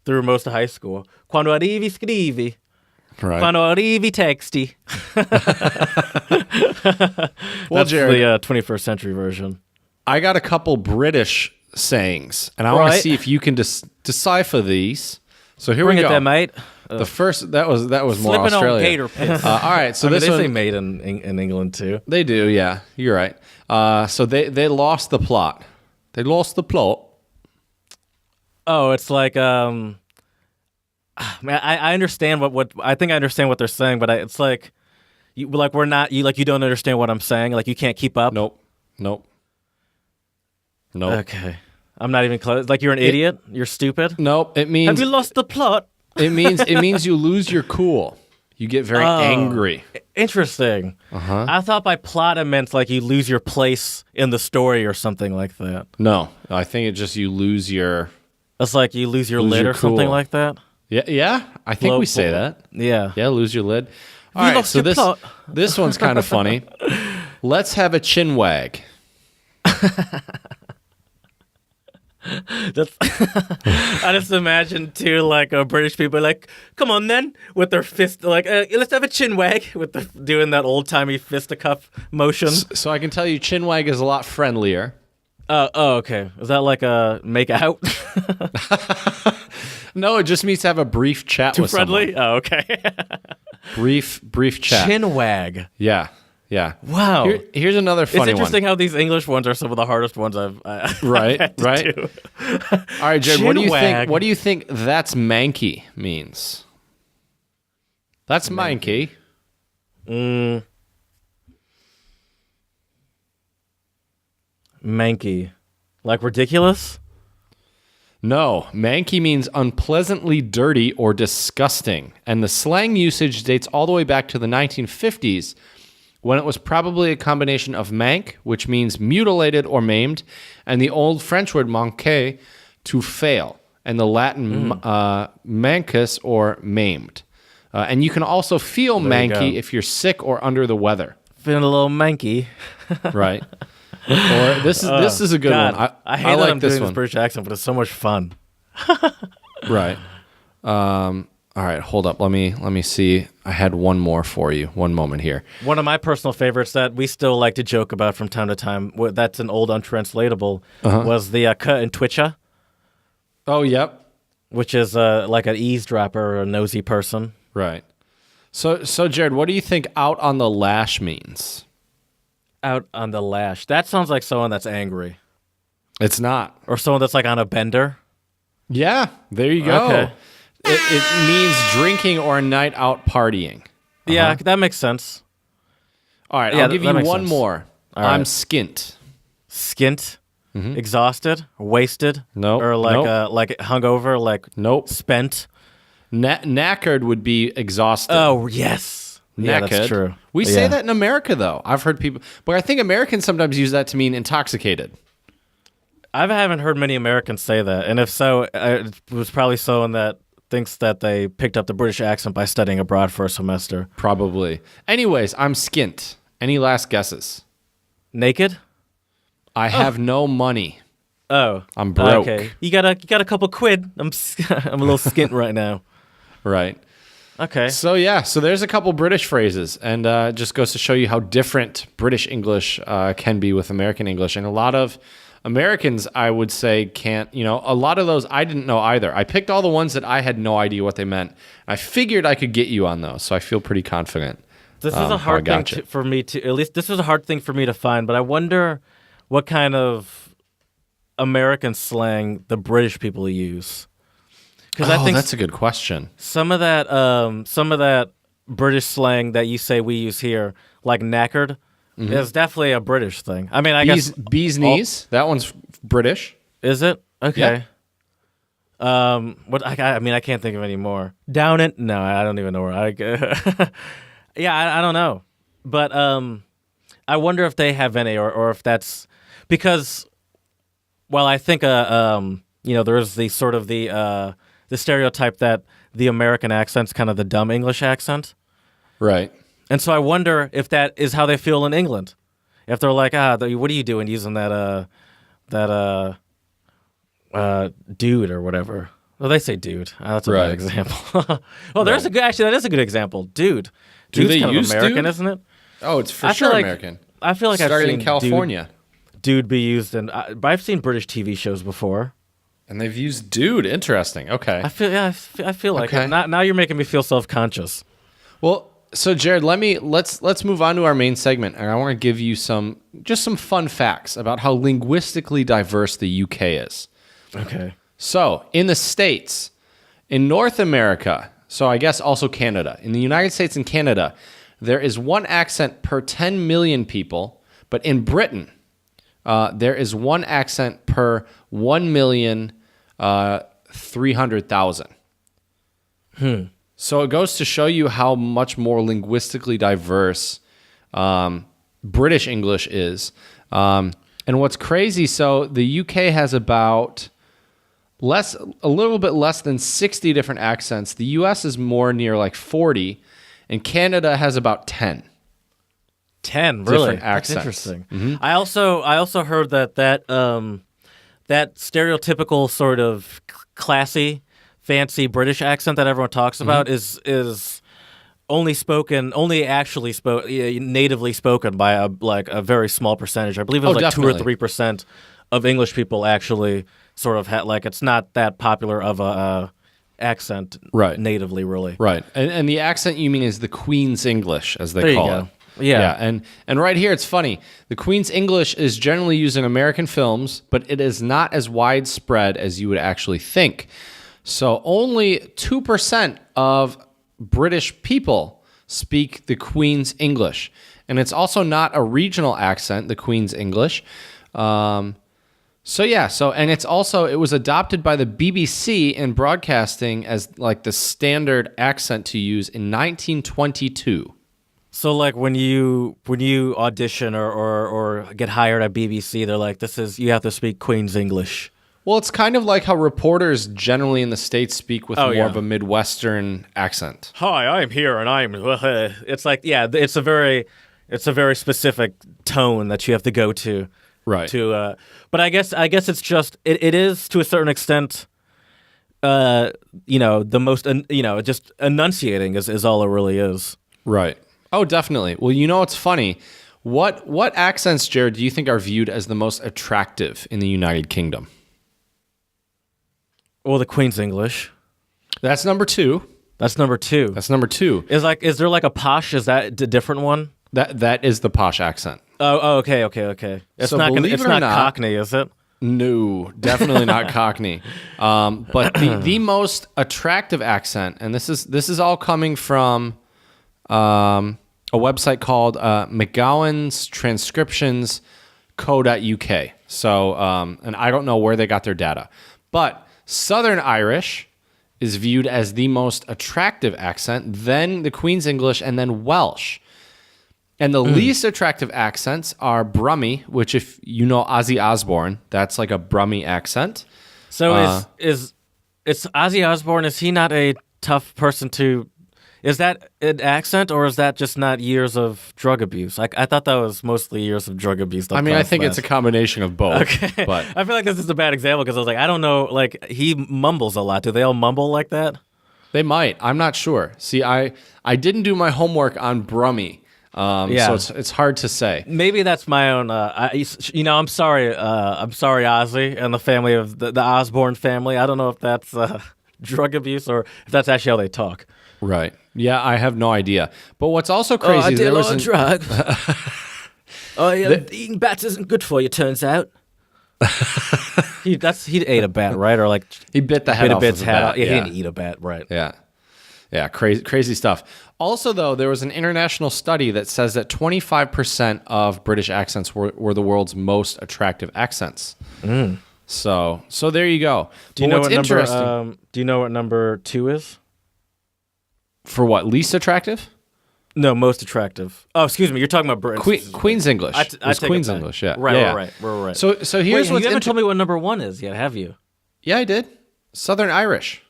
through most of high school. Quando arrivi, scrivi. Right. Quando arrivi, texti. Well, That's Jared, the 21st century version. I got a couple British sayings, and I want to Right. see if you can decipher these. So here Bring we it go. there, mate. The first that was more Slipping on Australia. gator pits. All right, so I mean, this they one say made in England too. they do. Yeah, you're right. So they lost the plot. They lost the plot. Oh, it's like man, I understand what I think I understand what they're saying, but it's like you don't understand what I'm saying. Like you can't keep up. Nope. Okay, I'm not even close. Like you're an idiot. You're stupid. Nope. It Have means you lost the plot? it means you lose your cool. You get very angry. Interesting. I thought by plot it meant like you lose your place in the story or something like that. No, I think it just you lose your. It's like you lose your Lose lid your or something cool. like that. Yeah. I think we say that. Yeah. Yeah, lose your lid. All You right, lost so your plot. this one's kind of funny. Let's have a chin wag. That's I just imagine too, like British people, like, come on then, with their fist, like, let's have a chin wag, with doing that old timey fisticuff motion. So I can tell you, chin wag is a lot friendlier. Oh, okay. Is that like a make out? No, it just means to have a brief chat Too with friendly? someone. Oh, okay. Brief chat. Chin wag. Yeah. Wow. Here's another It's funny interesting one. how these English ones are some of the hardest ones I've Right. had to do. All right, Jared. What do you Chin wag. think? What do you think that's manky means? That's manky. Manky. Like ridiculous? No, manky means unpleasantly dirty or disgusting, and the slang usage dates all the way back to the 1950s, when it was probably a combination of manque, which means mutilated or maimed, and the old French word manquer, to fail, and the Latin mancus, or maimed. And you can also feel manky if you're sick or under the weather. Feeling a little manky. Right. Or this is a good God, one. I hate that like I'm this doing one. this British accent, but it's so much fun. Right. All right, hold up. Let me see. I had one more for you. One moment here. One of my personal favorites that we still like to joke about from time to time, that's an old untranslatable, was the cut and twitcha, Oh, yep. which is like an eavesdropper or a nosy person. Right. So Jared, what do you think out on the lash means? Out on the lash. That sounds like someone that's angry. It's not. Or someone that's like on a bender. Yeah, there you go. Okay. It means drinking or a night out partying. Yeah, that makes sense. All right, Yeah, I'll give that you makes one sense. more. All I'm right. skint. Skint, exhausted, wasted, Nope, or like nope. like hungover, like Nope. spent. Knackered would be exhausted. Oh yes, yeah, that's Knackered. true. We say Yeah. that in America, though. I've heard people, but I think Americans sometimes use that to mean intoxicated. I haven't heard many Americans say that, and if so, it was probably someone that thinks that they picked up the British accent by studying abroad for a semester. Probably. Anyways, I'm skint. Any last guesses? Naked? I have no money. Oh, I'm broke. Okay, you got a couple quid. I'm a little skint right now. Right. Okay. So there's a couple British phrases, and just goes to show you how different British English can be with American English. And a lot of Americans, I would say, can't, a lot of those I didn't know either. I picked all the ones that I had no idea what they meant. I figured I could get you on those, so I feel pretty confident. This is a hard thing for me to, at least this was a hard thing for me to find, but I wonder what kind of American slang the British people use. Because I think that's a good question. some of that British slang that you say we use here, like knackered, is definitely a British thing. I mean, I guess Bee's knees, that one's British. is it? Okay. What I mean, I can't think of any more. Down it? No, I don't even know where I go. Yeah, I don't know. But I wonder if they have any, or if that's because, well, I think there is the sort of the stereotype that the American accent's kind of the dumb English accent. Right. And so I wonder if that is how they feel in England. If they're like, what are you doing using that dude or whatever. Well, they say dude. That's a bad example. Well, that is a good example. Dude. Do Dude's they kind use of American, dude? isn't it? Oh, it's for I sure feel like- American. I feel like Started I've seen in California. Dude be used in, but I've seen British TV shows before. And they've used dude. Interesting. Okay. I feel like Okay. it. Now you're making me feel self-conscious. Well, so Jared, let's move on to our main segment, and I want to give you some fun facts about how linguistically diverse the UK is. Okay. So, in the States, in North America, so I guess also Canada, in the United States and Canada, there is one accent per 10 million people, but in Britain, there is one accent per 1,300,000. So it goes to show you how much more linguistically diverse British English is. And what's crazy, so the UK has about a little bit less than 60 different accents. The US is more near like 40, and Canada has about 10. 10, really? Different That's accents. interesting. I also heard that stereotypical sort of classy, fancy British accent that everyone talks about is only natively spoken by a very small percentage. I believe it was definitely. 2 or 3% of English people actually sort of it's not that popular of a accent natively, really. Right. And the accent you mean is the Queen's English, as they There you call go. it. Yeah. And right here, it's funny. The Queen's English is generally used in American films, but it is not as widespread as you would actually think. So only 2% of British people speak the Queen's English. And it's also not a regional accent, the Queen's English. And it was adopted by the BBC in broadcasting as like the standard accent to use in 1922. So like when you audition or get hired at BBC, they're like, you have to speak Queen's English. Well, it's kind of like how reporters generally in the States speak with more of a Midwestern accent. Hi, I'm here, and I'm. It's like, it's a very specific tone that you have to go to, right? But I guess it's just it is to a certain extent, the most, just enunciating is all it really is. Right. Oh, definitely. Well, it's funny. What accents, Jared, do you think are viewed as the most attractive in the United Kingdom? Well, the Queen's English. That's number 2. That's number 2. Is there like a posh? Is that a different one? That is the posh accent. Oh, okay. It's not Cockney, is it? No, definitely not Cockney. But the most attractive accent, and this is all coming from a website called McGowan's Transcriptions co.uk. So, and I don't know where they got their data, but Southern Irish is viewed as the most attractive accent, then the Queen's English, and then Welsh. And the least attractive accents are Brummie, which if you know Ozzy Osbourne, that's like a Brummie accent. So is Ozzy Osbourne, is he not a tough person to... Is that an accent, or is that just not years of drug abuse? I thought that was mostly years of drug abuse. I think it's a combination of both. Okay. But I feel like this is a bad example because I was like, I don't know, like he mumbles a lot. Do they all mumble like that? They might. I'm not sure. See, I didn't do my homework on Brummie, so it's hard to say. Maybe that's my own. I'm sorry. I'm sorry, Ozzy and the family of the Osbourne family. I don't know if that's drug abuse or if that's actually how they talk. Right. Yeah, I have no idida. But what's also crazy... I did a lot of drugs. Eating bats isn't good for you, turns out. He ate a bat, right? Or like... He bit the head off of the bat. Yeah, he didn't eat a bat, right. Yeah, crazy stuff. Also, though, there was an international study that says that 25% of British accents were the world's most attractive accents. So there you go. Do you know what number 2 is? For what? Least attractive? No, most attractive. Oh, excuse me. You're talking about British. Queen's English. Queen's English, yeah. Right. So here's what... You haven't told me what number 1 is yet, have you? Yeah, I did. Southern Irish.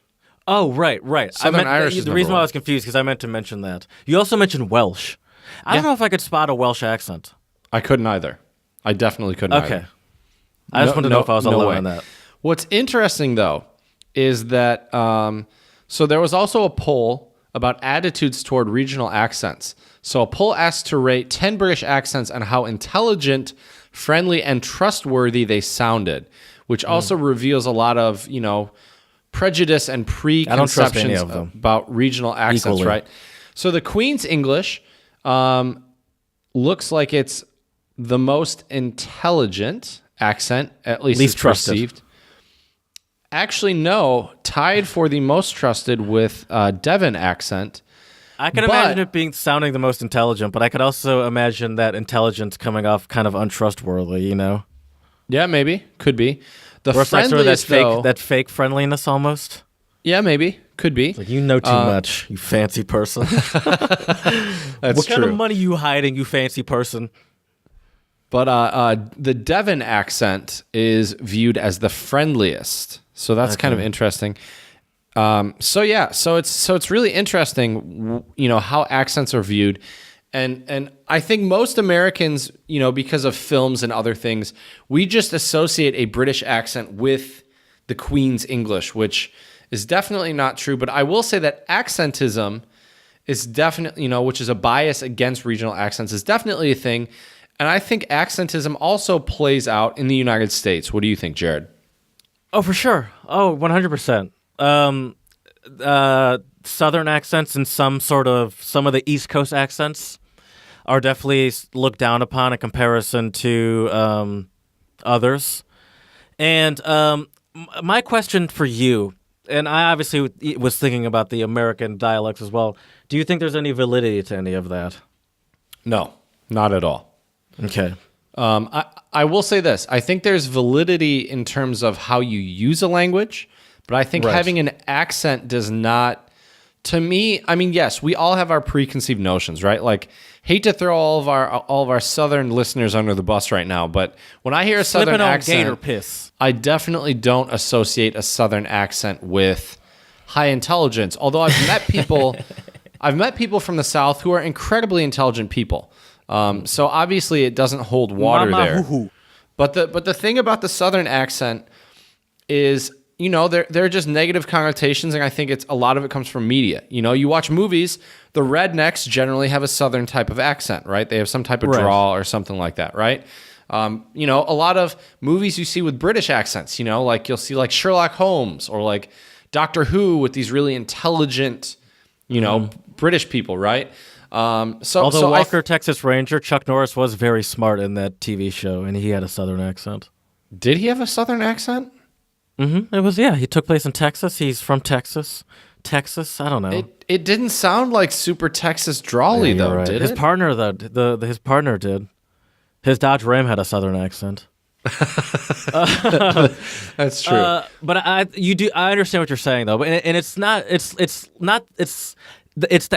Oh, right. Southern Irish is the reason why I was confused because I meant to mention that. You also mentioned Welsh. I don't know if I could spot a Welsh accent. I couldn't either. I definitely couldn't either. Okay. I just wanted to know if I was alone on that. What's interesting, though, is that... so there was also a poll about attitudes toward regional accents. So a poll asked to rate 10 British accents on how intelligent, friendly, and trustworthy they sounded, which also reveals a lot of, prejudice and preconceptions about regional accents, equally. Right? So the Queen's English looks like it's the most intelligent accent, at least perceived. Actually, no. Tied for the most trusted with Devon accent. I can imagine it sounding the most intelligent, but I could also imagine that intelligence coming off kind of untrustworthy, Yeah, maybe. Could be. The or friendliest, that fake friendliness almost. Yeah, maybe. Could be. It's like, you know too much, you fancy person. What kind of money you hiding, you fancy person? But the Devon accent is viewed as the friendliest. So that's kind of interesting. So it's really interesting, how accents are viewed. And I think most Americans, because of films and other things, we just associate a British accent with the Queen's English, which is definitely not true. But I will say that accentism is definitely, which is a bias against regional accents, is definitely a thing. And I think accentism also plays out in the United States. What do you think, Jared? Oh, for sure. Oh, 100%. Southern accents and some of the East Coast accents are definitely looked down upon in comparison to others. And my question for you and I obviously was thinking about the American dialects as well. Do you think there's any validity to any of that? No, not at all. Okay. I will say this. I think there's validity in terms of how you use a language, but I think having an accent does not, to me, I mean, yes, we all have our preconceived notions, right? Like, hate to throw all of our Southern listeners under the bus right now, but when I hear a Southern Slipping on accent, gator piss. I definitely don't associate a Southern accent with high intelligence. Although I've met people, from the South who are incredibly intelligent people. So obviously it doesn't hold water there. Hoo-hoo. But the thing about the Southern accent is, you know, there are just negative connotations, and I think a lot of it comes from media. You know, you watch movies, the rednecks generally have a Southern type of accent, right? They have some type of drawl or something like that, right? You know, a lot of movies you see with British accents, you know, like you'll see like Sherlock Holmes or like Doctor Who with these really intelligent, you know, British people, right? Although Walker, Texas Ranger, Chuck Norris was very smart in that TV show, and he had a Southern accent. Did he have a Southern accent? Mm-hmm. It was, yeah. He took place in Texas. He's from Texas. I don't know. It didn't sound like super Texas drawly, though, right. did his it? Partner, though, his partner did. His Dodge Ram had a Southern accent. That's true. But I understand what you're saying, though. And it's the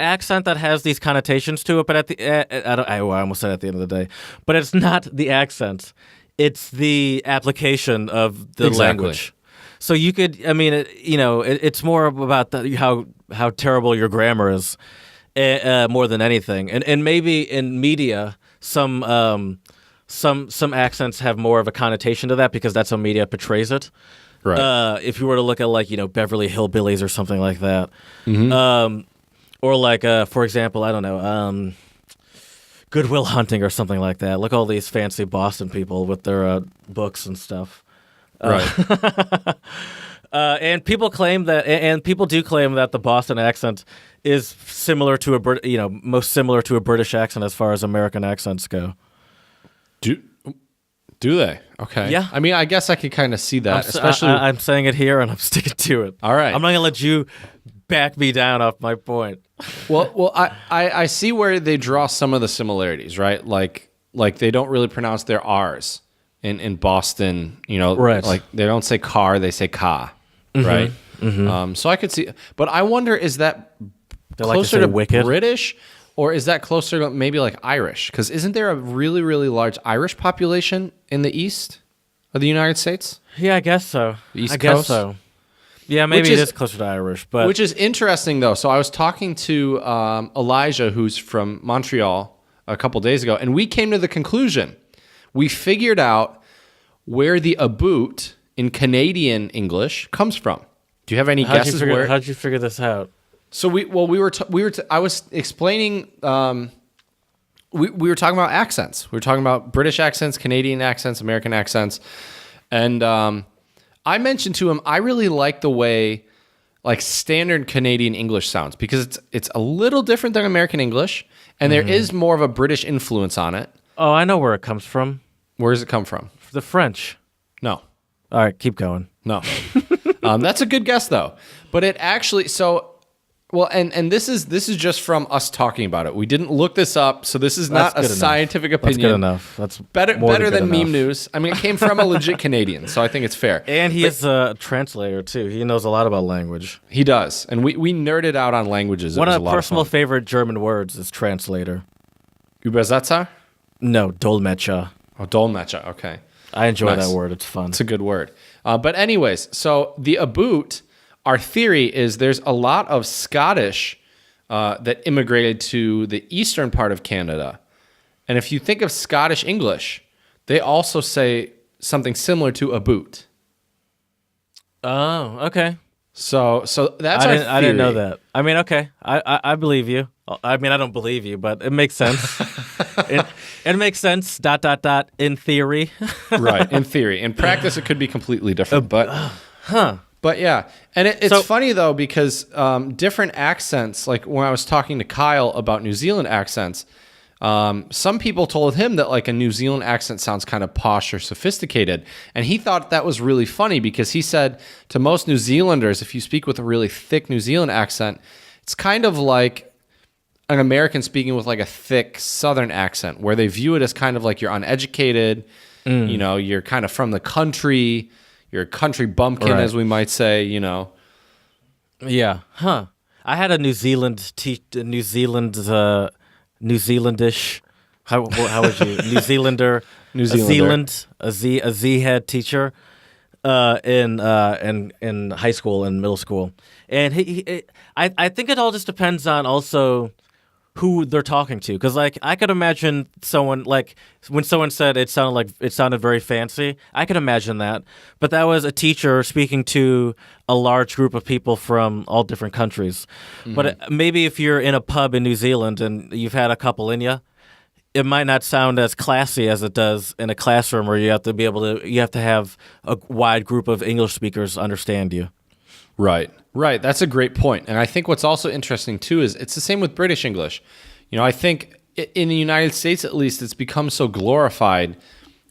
accent that has these connotations to it. But I almost said at the end of the day. But it's not the accent. It's the application of the language. So you could, I mean, it's more about how terrible your grammar is, more than anything. And maybe in media, some accents have more of a connotation to that because that's how media portrays it. Right. If you were to look at like Beverly Hillbillies or something like that, or like for example, I don't know, Good Will Hunting or something like that. Look, all these fancy Boston people with their books and stuff. Right. And people claim that, and people do claim that the Boston accent is similar to most similar to a British accent as far as American accents go. Do they? Okay. Yeah. I mean, I guess I could kind of see that, especially. I'm saying it here, and I'm sticking to it. All right. I'm not gonna let you back me down off my point. Well, I see where they draw some of the similarities, right? Like they don't really pronounce their R's in Boston, right. Like they don't say car, they say ka, right? Mm-hmm. So I could see, but I wonder, is that closer to wicked? British, or is that closer to maybe like Irish? Because isn't there a really, really large Irish population in the east of the United States? Yeah, I guess so. The East I Coast? guess so. Yeah, maybe it is closer to Irish, but which is interesting though. So I was talking to Elijah, who's from Montreal, a couple days ago, and we came to the conclusion. We figured out where the aboot in Canadian English comes from. Do you have any guesses where? How'd you figure this out? So I was explaining. We were talking about accents. We were talking about British accents, Canadian accents, American accents, and I mentioned to him I really like the way like standard Canadian English sounds because it's a little different than American English, and there is more of a British influence on it. Oh, I know where it comes from. Where does it come from? The French. No. All right, keep going. No. That's a good guess though. But it actually and this is just from us talking about it. We didn't look this up, so this is not a scientific opinion. That's good enough. That's better than meme news. I mean, it came from a legit Canadian, so I think it's fair. And he is a translator too. He knows a lot about language. He does, and we nerded out on languages. One of my personal favorite German words is translator. Übersetzer? No, Dolmetscher. Oh, Dolmetscher. Okay. I enjoy that word. It's fun. It's a good word. But anyways, so the aboot, our theory is there's a lot of Scottish that immigrated to the eastern part of Canada. And if you think of Scottish English, they also say something similar to aboot. Oh, okay. So that's our theory. I didn't know that. I mean, okay. I believe you. I mean, I don't believe you, but it makes sense. It makes sense, ... in theory. Right, in theory. In practice, it could be completely different. But yeah. And it's funny, though, because different accents, like when I was talking to Kyle about New Zealand accents, Some people told him that like a New Zealand accent sounds kind of posh or sophisticated. And he thought that was really funny because he said to most New Zealanders, if you speak with a really thick New Zealand accent, it's kind of like an American speaking with like a thick Southern accent where they view it as kind of like you're uneducated, you know, you're kind of from the country, you're a country bumpkin, Right. as we might say, you know. Yeah. Huh. I had a New Zealandish. How would you New Zealander? New Zealander. A Z head teacher in high school and middle school, and I think it all just depends on also who they're talking to, because like I could imagine someone like when someone said it sounded very fancy. I could imagine that, but that was a teacher speaking to a large group of people from all different countries. But maybe if you're in a pub in New Zealand and you've had a couple in you, it might not sound as classy as it does in a classroom where you have to have a wide group of English speakers understand you. Right. That's a great point. And I think what's also interesting too is it's the same with British English. You know, I think in the United States, at least, it's become so glorified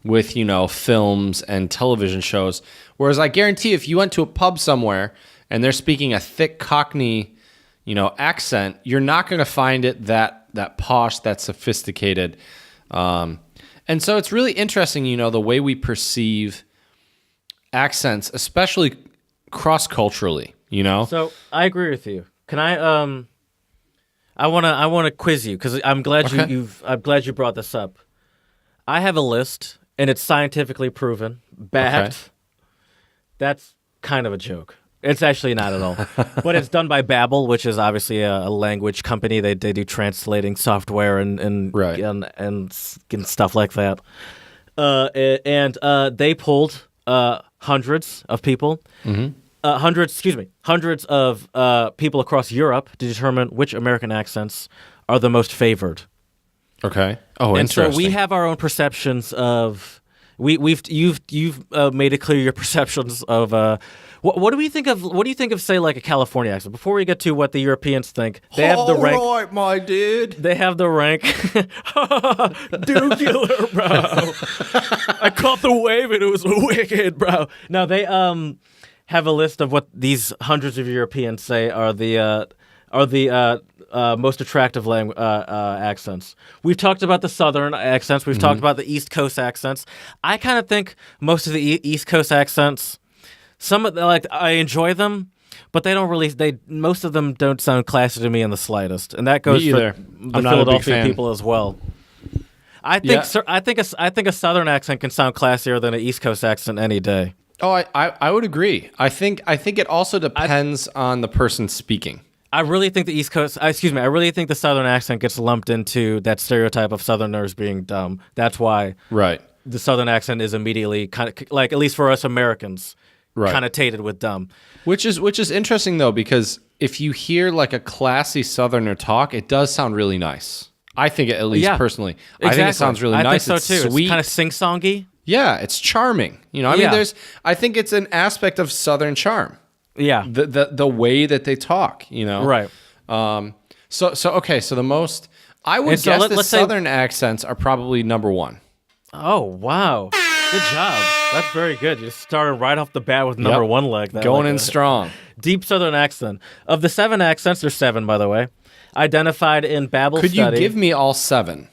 with, you know, films and television shows. Whereas I guarantee if you went to a pub somewhere and they're speaking a thick Cockney, you know, accent, you're not going to find it that posh, that sophisticated. And so it's really interesting, you know, the way we perceive accents, especially cross-culturally, you know? So I agree with you. Can I want to quiz you because I'm glad I'm glad you brought this up. I have a list and it's scientifically proven. Backed. Okay. That's kind of a joke. It's actually not at all. But it's done by Babbel, which is obviously a language company. They do translating software and Right. and stuff like that. And they polled hundreds of people. Hundreds of people across Europe to determine which American accents are the most favored. Okay. Oh, And interesting. so we have our own perceptions of. You've made it clear your perceptions of. What do we think of? What do you think of, say, like a California accent? Before we get to what the Europeans think, they have the rank. All right, my dude. They have the rank. Nuclear, bro. I caught the wave and it was wicked, bro. Now they have a list of what these hundreds of Europeans say are the most attractive accents. We've talked about the Southern accents. We've talked about the East Coast accents. I kind of think most of the East Coast accents, some of like I enjoy them, but they don't really. Most of them don't sound classy to me in the slightest, and that goes Me for either. the I'm not a big Philadelphia fan. people as well. I think a Southern accent can sound classier than an East Coast accent any day. Oh, I would agree. I think it also depends on the person speaking. I really think the East Coast, I really think the Southern accent gets lumped into that stereotype of Southerners being dumb. That's why Right. the Southern accent is immediately kind of like, at least for us Americans, Right. connotated with dumb. Which is interesting though, because if you hear like a classy Southerner talk, it does sound really nice. I think at least personally. Exactly. I think it sounds really nice. I think so too. It's sweet. It's kind of sing-songy. Yeah, it's charming. You know, I mean, I think it's an aspect of Southern charm. Yeah. The way that they talk, you know? Right. So the most, I would so guess let's the say- Southern accents are probably number one. Oh, wow. Good job. That's very good. You started right off the bat with number one like that. Going like in a strong. Deep Southern accent. Of the 7 accents, there's 7, by the way, identified in Babbel Could you study. give me all 7?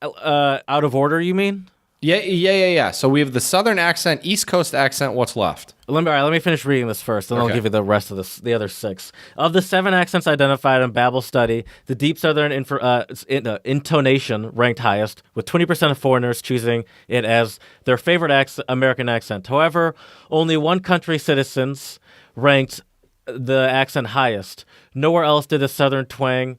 Out of order, you mean? Yeah. So we have the Southern accent, East Coast accent. What's left? Let me finish reading this first, and I'll Okay. give you the rest of the other 6. Of the 7 accents identified in Babbel study, the Deep Southern intonation ranked highest, with 20% of foreigners choosing it as their favorite American accent. However, only one country's citizens ranked the accent highest. Nowhere else did the Southern twang.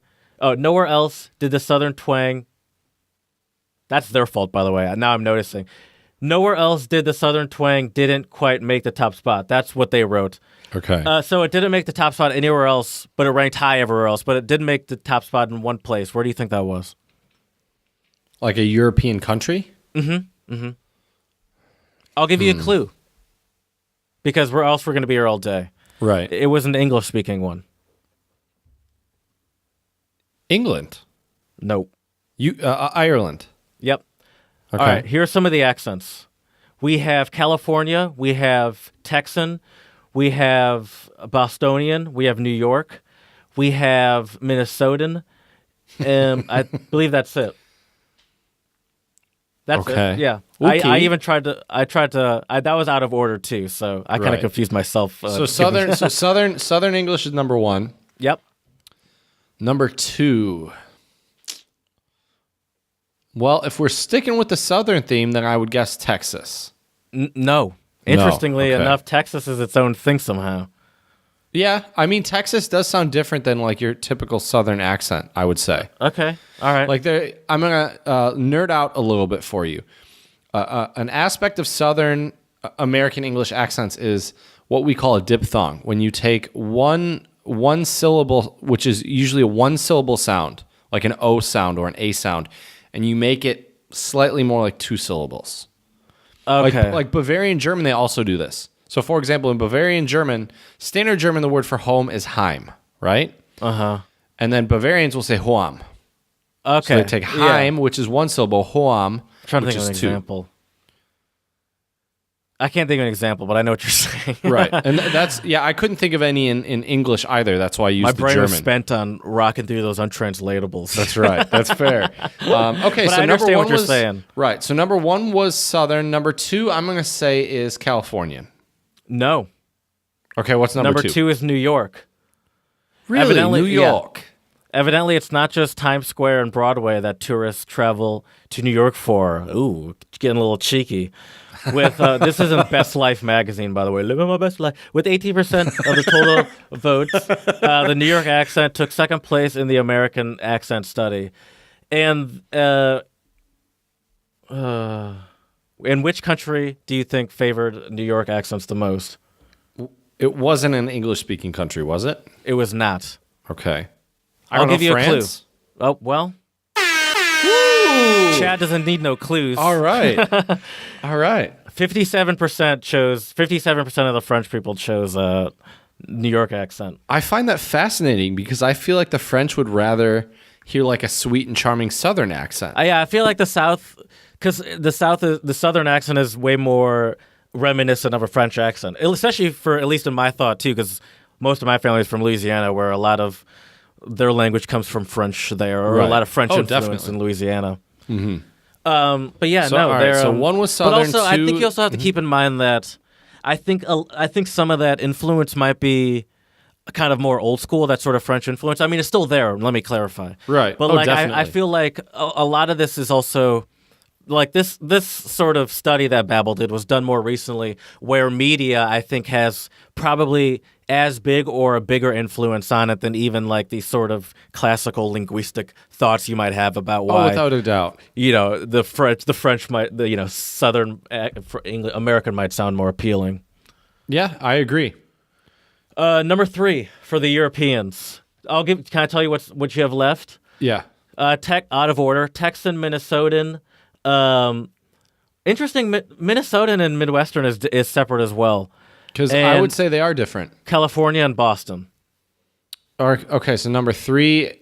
That's their fault, by the way. Now I'm noticing. Nowhere else did the Southern twang didn't quite make the top spot. That's what they wrote. Okay. So it didn't make the top spot anywhere else, but it ranked high everywhere else. But it didn't make the top spot in one place. Where do you think that was? Like a European country? I'll give you a clue. Because we're going to be here all day. Right. It was an English-speaking one. England. Nope. Ireland. Yep. Okay. All right, here are some of the accents. We have California, we have Texan, we have Bostonian, we have New York, we have Minnesotan, and I believe that's it. That's it. Yeah. Okay. I even tried to. That was out of order too, so I kind of Right. confused myself. So Southern English is number 1. Yep. Number 2. Well, if we're sticking with the Southern theme, then I would guess Texas. No. Interestingly okay. enough, Texas is its own thing somehow. Yeah, I mean Texas does sound different than like your typical Southern accent, I would say. Okay. All right. Like I'm gonna nerd out a little bit for you. An aspect of Southern American English accents is what we call a diphthong. When you take one syllable, which is usually a one syllable sound, like an O sound or an A sound, and you make it slightly more like 2 syllables. Okay. Like Bavarian German, they also do this. So, for example, in Bavarian German, standard German, the word for home is Heim, right? Uh-huh. And then Bavarians will say Hoam. Okay. So they take Heim, which is 1 syllable, Hoam, Trying to which think of an is 2. example. I can't think of an example, but I know what you're saying. Right. And I couldn't think of any in English either. That's why I used My the brain German. was spent on rocking through those untranslatables. That's right. That's fair. Okay, But so I number understand 1 what you're was, saying. Right. So number 1 was Southern. Number 2, I'm going to say is Californian. No. Okay, what's number 2? Number 2 is New York. Really? Evidently- New York. Evidently, it's not just Times Square and Broadway that tourists travel to New York for. Ooh, getting a little cheeky. With this isn't Best Life magazine, by the way. Living my best life. With 18% of the total votes, the New York accent took second place in the American accent study. And in which country do you think favored New York accents the most? It wasn't an English-speaking country, was it? It was not. Okay. I'll give you France? a clue. Oh, well. Chad doesn't need no clues. All right. All right. 57% of the French people chose New York accent. I find that fascinating because I feel like the French would rather hear like a sweet and charming Southern accent. Yeah, I feel like the South, because the Southern accent is way more reminiscent of a French accent, especially for, at least in my thought too, because most of my family is from Louisiana, where a lot of their language comes from French there, or Right. a lot of French influence definitely. in Louisiana. Mm-hmm. But yeah, So, no, all right, they're. so one was Southern, but also, I two- think you also have to keep in mind that I think some of that influence might be kind of more old school, that sort of French influence. I mean, it's still there. Let me clarify. Right. But Oh, like, I definitely. feel like a lot of this is also like this sort of study that Babbel did was done more recently, where media, I think, has probably as big or a bigger influence on it than even like these sort of classical linguistic thoughts you might have about why, without a doubt. the French might, Southern American might sound more appealing. Yeah, I agree. Number 3 for the Europeans. Can I tell you what you have left? Yeah. Out of order. Texan, Minnesotan. Interesting. Minnesotan and Midwestern is separate as well. Because I And- would say they are different. California and Boston. Okay, so number three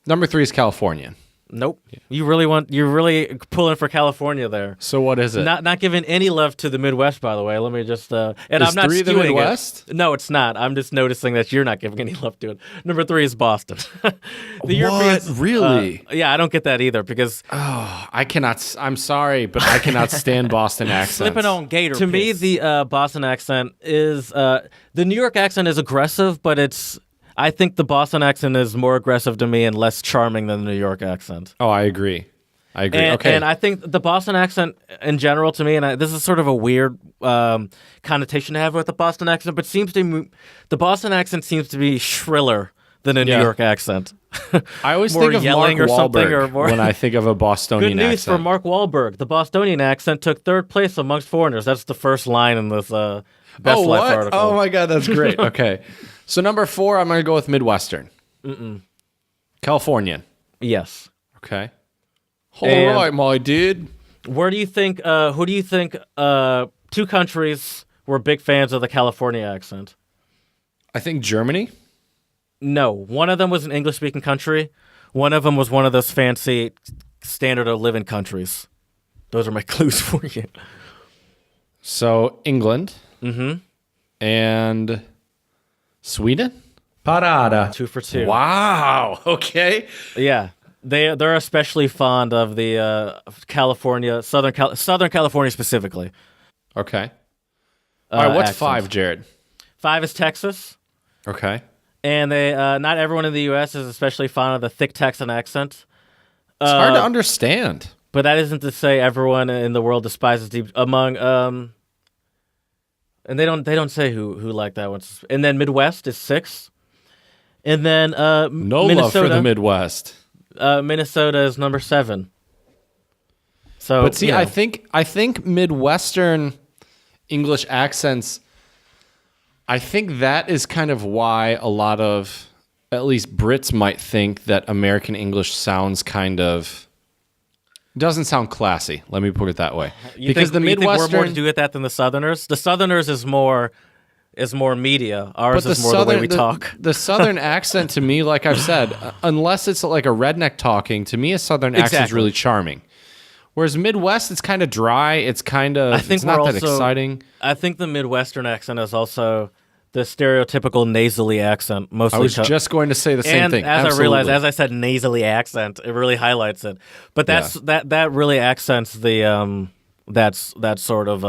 is California. Nope. You're really pulling for California there. So what is it? Not giving any love to the Midwest, by the way. Let me just and Is I'm not 3 the skewing Midwest? it. No, it's not. I'm just noticing that you're not giving any love to it. Number 3 is Boston. The Europeans, Really? yeah, I don't get that either because I cannot. I'm sorry, but I cannot stand Boston accents. Slipping on gator to me piss. the Boston accent is the New York accent is aggressive, but I think the Boston accent is more aggressive to me and less charming than the New York accent. Oh, I agree. Okay. And I think the Boston accent in general to me, and this is sort of a weird connotation to have with the Boston accent, but the Boston accent seems to be shriller than a New Yeah. York accent. I always more think of yelling Mark or something, Wahlberg or more- when I think of a Bostonian Good news accent. for Mark Wahlberg. The Bostonian accent took 3rd place amongst foreigners. That's the first line in this Best Life what? article. Oh my God, that's great. Okay, so number 4, I'm going to go with Midwestern. Californian. Yes. Okay. All And- right, my dude. Who do you think 2 countries were big fans of the California accent? I think Germany. No. One of them was an English-speaking country. One of them was one of those fancy standard of living countries. Those are my clues for you. So England. Mm-hmm. And Sweden? Parada. 2 for 2. Wow. Okay. Yeah. They're especially fond of the California, Southern California specifically. Okay. All right, what's accent. 5, Jared? 5 is Texas. Okay. And they not everyone in the U.S. is especially fond of the thick Texan accent. It's hard to understand. But that isn't to say everyone in the world despises deep among and they don't say who like that one. And then Midwest is 6. And then No Minnesota, love for the Midwest. Minnesota is number 7. So, But see, I think Midwestern English accents, I think that is kind of why a lot of, at least Brits might think that American English sounds kind of, doesn't sound classy. Let me put it that way. Because the you think we're more Midwestern, to do with that than the Southerners. The Southerners is more media. Ours but is more the way we talk. The Southern accent to me, like I've said, unless it's like a redneck talking, to me a Southern accent is really charming. Whereas Midwest, it's kind of dry. It's kind of, it's not that exciting. I think the Midwestern accent is also the stereotypical nasally accent. Mostly, I was just going to say the same thing. As Absolutely. I realized, as I said, nasally accent, it really highlights it. But that really accents the that sort of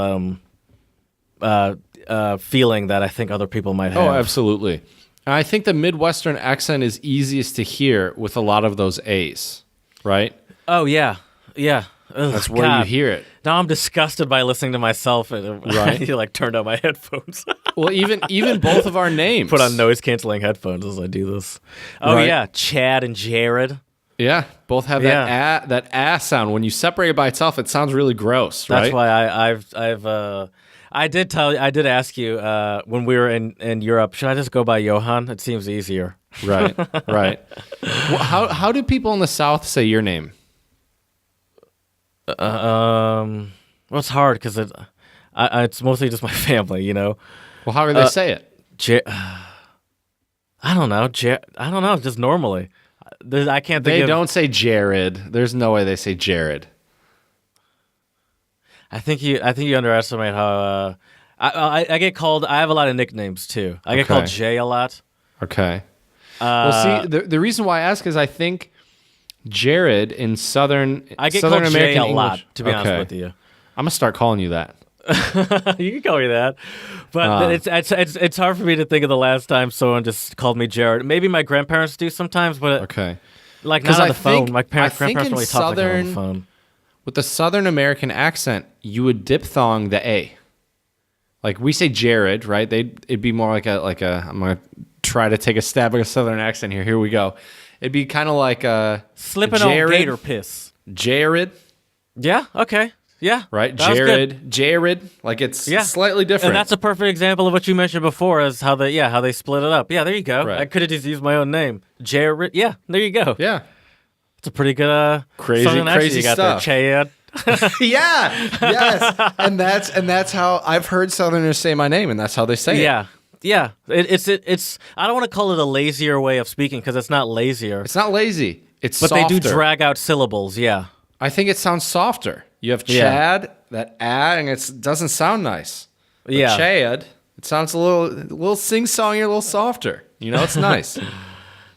feeling that I think other people might have. Oh, absolutely. And I think the Midwestern accent is easiest to hear with a lot of those A's, right? Oh yeah. Ugh, That's where you hear it. Now I'm disgusted by listening to myself, and Right. I like turned on my headphones. Well, even both of our names. Put on noise canceling headphones as I do this. Oh Right. yeah, Chad and Jared. Yeah, both have that ah sound. When you separate it by itself, it sounds really gross, right? That's why I did ask you when we were in Europe, should I just go by Johan? It seems easier. Right. Well, how do people in the South say your name? Well, it's hard because it's mostly just my family, you know. Well, how do they say it? I don't know. I don't know. Just normally, I can't. They don't say Jared. There's no way they say Jared. I think you underestimate how. I get called. I have a lot of nicknames too. I get called Jay a lot. Okay. Well, see, the reason why I ask is I think Jared in Southern I get Southern called American Jay a English, lot. To be honest with you, I'm gonna start calling you that. you can call me that, but it's hard for me to think of the last time someone just called me Jared. Maybe my grandparents do sometimes, but Okay. like not on the phone. My grandparents in don't really talk like that on the phone. With the Southern American accent, you would diphthong the A. Like we say Jared, right? It'd be more like a. I'm gonna try to take a stab at a Southern accent here. Here we go. It'd be kind of like a Slipping Jared, on gator piss. Jared, Yeah. Okay. Yeah. right? That was good. Jared. Like it's slightly different. And that's a perfect example of what you mentioned before, is how they split it up. Yeah, there you go. Right. I could have just used my own name, Jared. Yeah, there you go. yeah. It's a pretty good Crazy you got stuff. there, Chad. Yeah. Yes. and that's how I've heard Southerners say my name, and that's how they say it. Yeah. It's. I don't want to call it a lazier way of speaking because it's not lazier. It's not lazy. It's But softer. they do drag out syllables. Yeah. I think it sounds softer. You have Chad, that and it doesn't sound nice. But Chad, it sounds a little sing-songy, a little softer. You know, it's nice.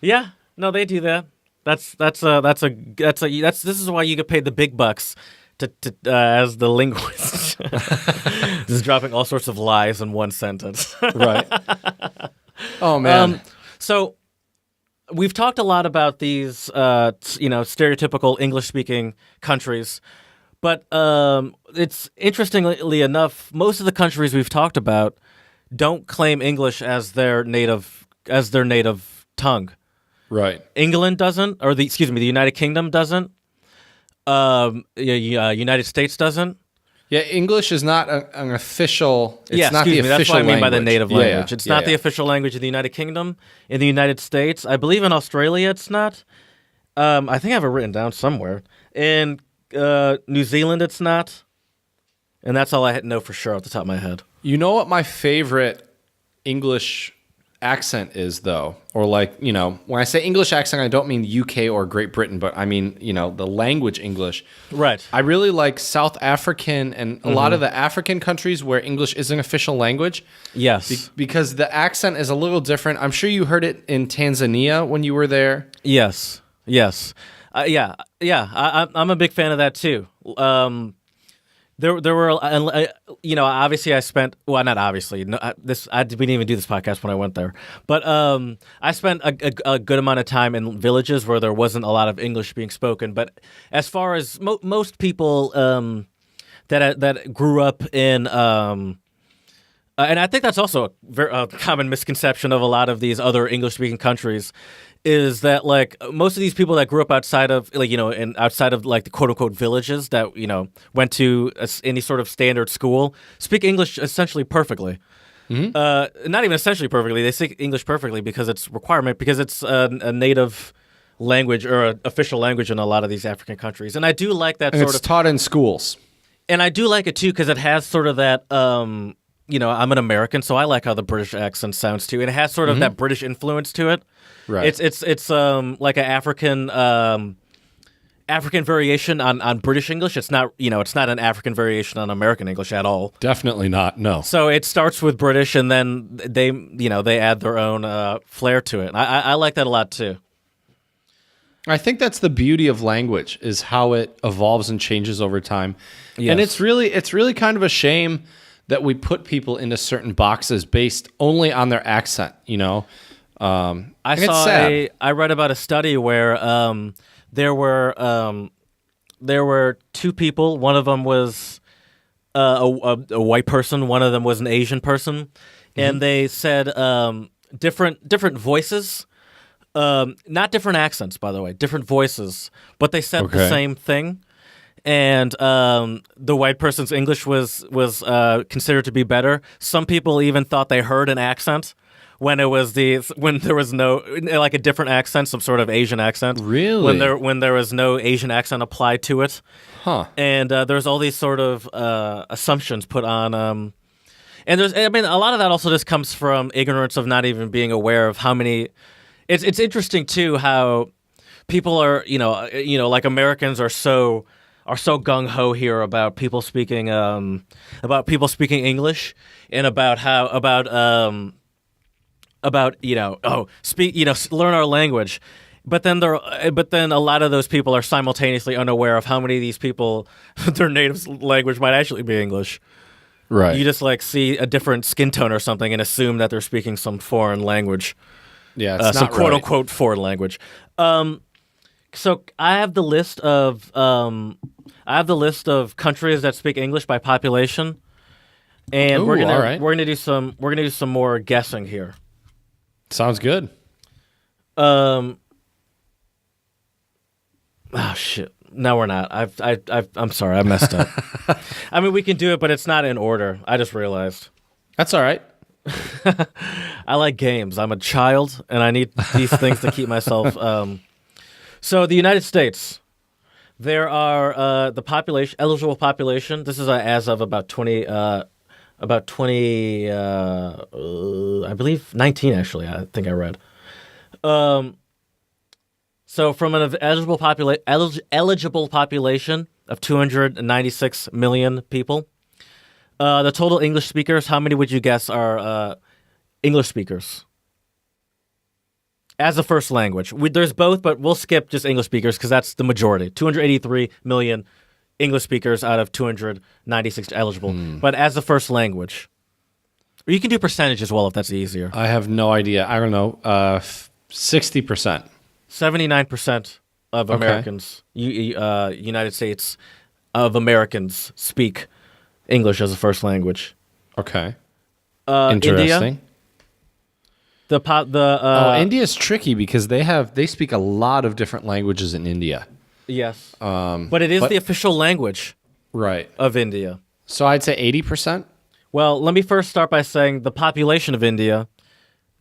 Yeah. No, they do that. This is why you get paid the big bucks to as the linguist. Just dropping all sorts of lies in one sentence. Right. Oh man. So we've talked a lot about these stereotypical English-speaking countries, but it's interestingly enough, most of the countries we've talked about don't claim English as their native tongue. Right. England doesn't, or the United Kingdom doesn't. United States doesn't. Yeah, English is not an official. It's not the official That's what I mean by the language. native language. It's not the yeah. official language of the United Kingdom. In the United States, I believe in Australia, it's not. I think I have it written down somewhere. In New Zealand, it's not. And that's all I know for sure off the top of my head. You know what my favorite English accent is, though, or like, when I say English accent, I don't mean UK or Great Britain, but I mean, the language English. Right. I really like South African and a lot of the African countries where English is an official language. Yes. Because the accent is a little different. I'm sure you heard it in Tanzania when you were there. Yes. Yes. Yeah. I'm a big fan of that too. There were, obviously I spent, well, not obviously, no, we didn't even do this podcast when I went there, but I spent a good amount of time in villages where there wasn't a lot of English being spoken. But as far as most people that grew up in, and I think that's also a very common misconception of a lot of these other English-speaking countries, is that like most of these people that grew up outside of outside of like the quote unquote villages that went to any sort of standard school speak English essentially perfectly. Not even essentially perfectly; they speak English perfectly because it's a requirement, because it's a native language or an official language in a lot of these African countries. And I do like that and sort it's of taught in schools. And I do like it too because it has sort of that. I'm an American, so I like how the British accent sounds too, and it has sort of that British influence to it. Right. It's like an African variation on British English. It's not an African variation on American English at all. Definitely not. No. So it starts with British, and then they add their own flair to it. I like that a lot too. I think that's the beauty of language, is how it evolves and changes over time. Yes. And it's really kind of a shame that we put people into certain boxes based only on their accent, I read about a study where there were two people. One of them was a white person. One of them was an Asian person, and they said different voices, not different accents, by the way, different voices, but they said the same thing. And the white person's English was considered to be better. Some people even thought they heard an accent when there was no, like, a different accent, some sort of Asian accent. Really? When there was no Asian accent applied to it. Huh. And there's all these sort of assumptions put on. And a lot of that also just comes from ignorance of not even being aware of how many. It's interesting too how people are like Americans are so gung ho here about people speaking English, and learn our language, but then a lot of those people are simultaneously unaware of how many of these people their native language might actually be English. Right. You just like see a different skin tone or something and assume that they're speaking some foreign language. Yeah, it's some not quote right. unquote foreign language. So I have the list of countries that speak English by population, and we're gonna do some more guessing here. Sounds good. Oh shit! No, we're not. I'm sorry, I messed up. I mean, we can do it, but it's not in order. I just realized. That's all right. I like games. I'm a child, and I need these things to keep myself. So the United States, there are the eligible population. This is as of about 20, I believe 19 actually. I think I read. So from an eligible population of 296 million people, the total English speakers, how many would you guess are English speakers? As a first language. There's both, but we'll skip just English speakers because that's the majority. 283 million English speakers out of 296 eligible. But as a first language. Or you can do percentage as well if that's easier. I have no idea. I don't know. 60%. 79% of Americans, United States of Americans, speak English as a first language. Okay. Interesting. India, India's tricky because they speak a lot of different languages in India. Yes. But it is the official language of India. So I'd say 80%? Well, let me first start by saying the population of India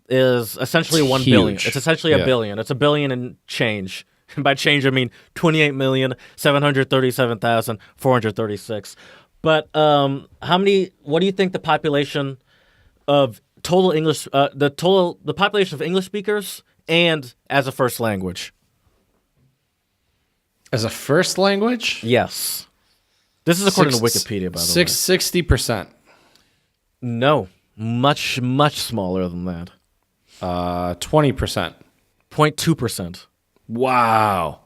is essentially 1 billion. It's essentially a billion. It's a billion and change. And by change, I mean 28,737,436. But what do you think the population of total English, the population of English speakers, and as a first language. As a first language? Yes. This is according to Wikipedia, by the way. 60%. No, much smaller than that. 20%. 0.2%. Wow.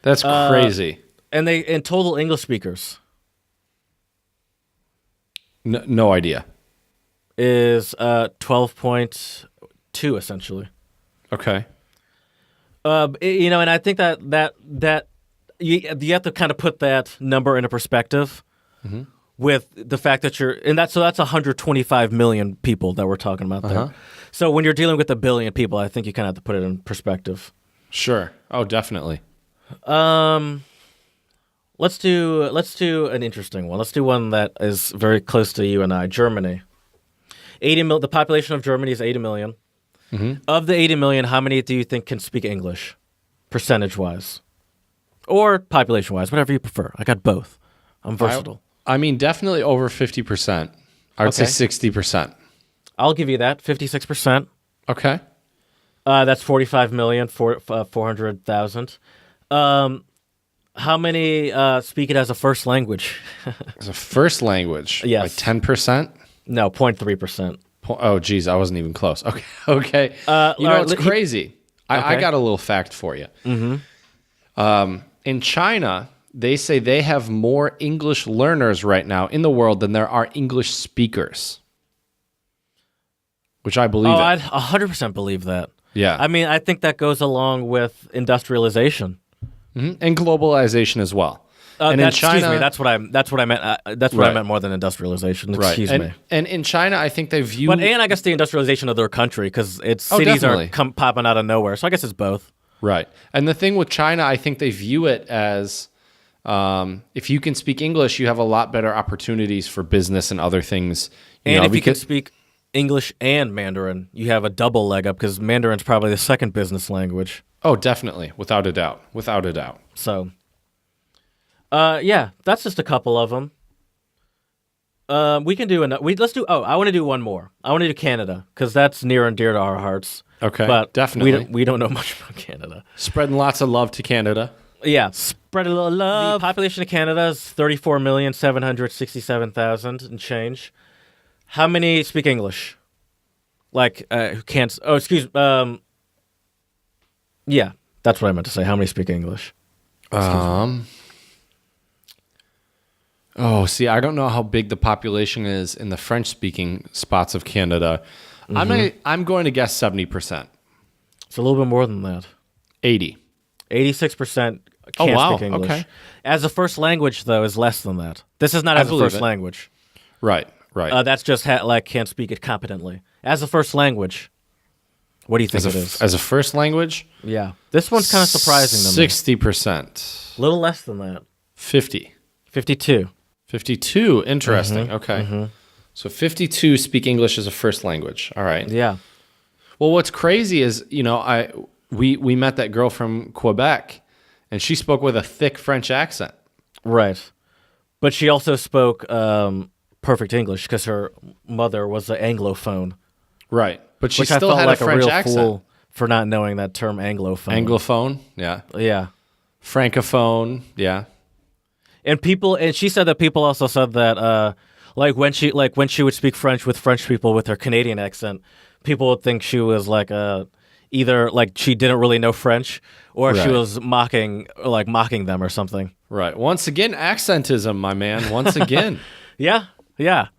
That's crazy. And total English speakers No idea. is 12.2 essentially. Okay. And I think that you have to kind of put that number into perspective with the fact that that's 125 million people that we're talking about there. So when you're dealing with a billion people, I think you kind of have to put it in perspective. Sure. Oh, definitely. Let's do an interesting one. Let's do one that is very close to you and I. Germany. 80 mil. The population of Germany is 80 million. Of the 80 million, how many do you think can speak English, percentage-wise, or population-wise, whatever you prefer? I got both. I'm versatile. I mean, definitely over 50%. I would say 60%. I'll give you that. 56%. Okay. That's 45,400,000. How many speak it as a first language? As a first language? Yes. Like 10%? No, 0.3%. Oh, geez, I wasn't even close. Okay. It's crazy. I got a little fact for you. In China, they say they have more English learners right now in the world than there are English speakers, which I believe. I'd 100% believe that. Yeah. I mean, I think that goes along with industrialization and globalization as well. And in China, excuse me, that's what I meant. That's what I meant more than industrialization. Excuse me. And in China, I think they view, and I guess the industrialization of their country because its cities definitely. are popping out of nowhere. So I guess it's both. Right. And the thing with China, I think they view it as if you can speak English, you have a lot better opportunities for business and other things. And if you can speak English and Mandarin, you have a double leg up because Mandarin's probably the second business language. Oh, definitely, without a doubt. So, that's just a couple of them. We can do let's do. Oh, I want to do one more. I want to do Canada because that's near and dear to our hearts. Okay, but definitely. We don't know much about Canada. Spreading lots of love to Canada. Yeah, spread a little love. The population of Canada is 34,767,000 and change. How many speak English? Like, who can't? Oh, excuse. Yeah, that's what I meant to say. How many speak English? See, I don't know how big the population is in the French-speaking spots of Canada. I'm going to guess 70%. It's a little bit more than that. 80. 86% can't speak English. Okay. As a first language, though, is less than that. This is not as a first language. Right. That's just can't speak it competently. As a first language, what do you think it is? As a first language? Yeah. This one's kind of surprising to me. 60%. A little less than that. 50. 52. 52. Interesting. Okay. So 52 speak English as a first language. All right. Yeah. Well, what's crazy is, we met that girl from Quebec, and she spoke with a thick French accent. Right. But she also spoke perfect English because her mother was an Anglophone. Right. But she Which still I felt had like a French real accent. Fool for not knowing that term Anglophone. Anglophone, yeah. Yeah. Francophone, yeah. And she said that people also said that when she would speak French with French people with her Canadian accent, people would think she was either like she didn't really know French or she was mocking them or something. Right. Once again, accentism, my man. Once again. Yeah. And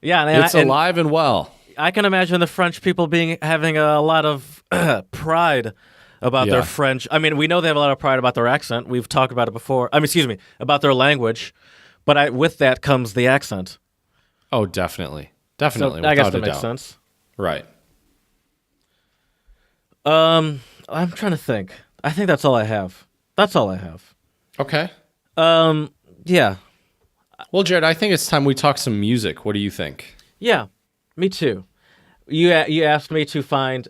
it's alive and well. I can imagine the French people having a lot of pride about their French. I mean, we know they have a lot of pride about their accent. We've talked about it before. About their language. But with that comes the accent. Oh, definitely. So I guess that makes sense. Right. I'm trying to think. I think that's all I have. Okay. Yeah. Well, Jared, I think it's time we talk some music. What do you think? Yeah, me too. You asked me to find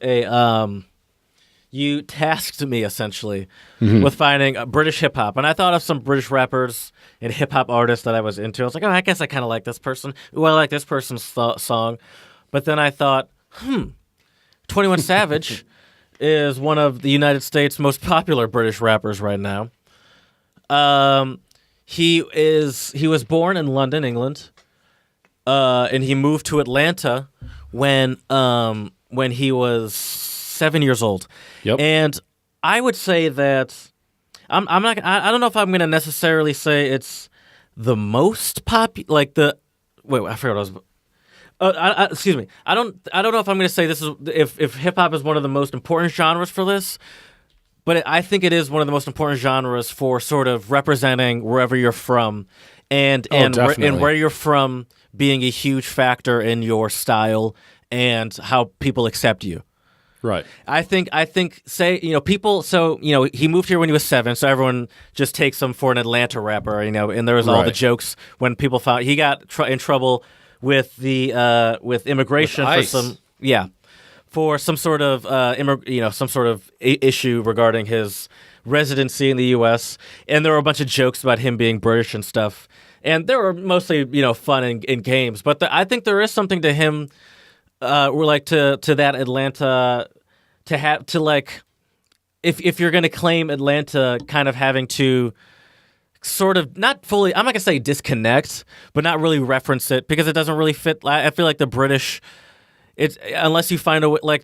you tasked me essentially with finding British hip hop, and I thought of some British rappers and hip hop artists that I was into. I was like, I guess I kind of like this person. Ooh, I like this person's song. But then I thought, 21 Savage is one of the United States' most popular British rappers right now. He was born in London, England, and he moved to Atlanta when he was 7 years old. Yep. And I would say that I'm not. I don't know if I'm going to necessarily say it's the most like the. Wait, I forgot what I was. Excuse me. I don't know if I'm going to say this is if hip hop is one of the most important genres for this, but I think it is one of the most important genres for sort of representing wherever you're from, and where you're from being a huge factor in your style and how people accept you. Right. I think people. So he moved here when he was 7, so everyone just takes him for an Atlanta rapper. And there was all the jokes when people found he got in trouble with the with immigration with for some sort of some sort of issue regarding his residency in the U.S. And there were a bunch of jokes about him being British and stuff, and they were mostly fun and games. But I think there is something to him, to that Atlanta if you're going to claim Atlanta, kind of having to sort of not fully, I'm not gonna say disconnect, but not really reference it because it doesn't really fit. I feel like the British, it's unless you find a way, I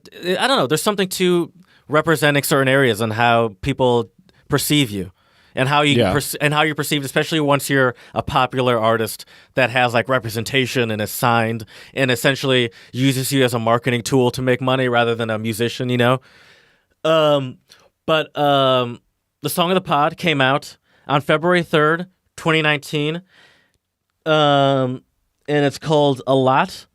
don't know. There's something to representing certain areas and how people perceive you, and how you and how you're perceived, especially once you're a popular artist that has representation and is signed and essentially uses you as a marketing tool to make money rather than a musician. But the song of the pod came out on February 3rd, 2019, and it's called A Lot.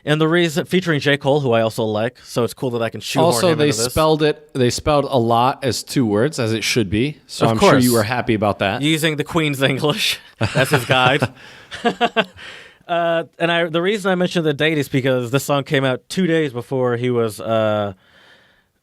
And the reason, featuring J. Cole, who I also like, so it's cool that I can shoehorn him into this. They spelled a lot as 2 words, as it should be. So I'm sure you were happy about that. Using the Queen's English as his guide. The reason I mentioned the date is because this song came out 2 days before he was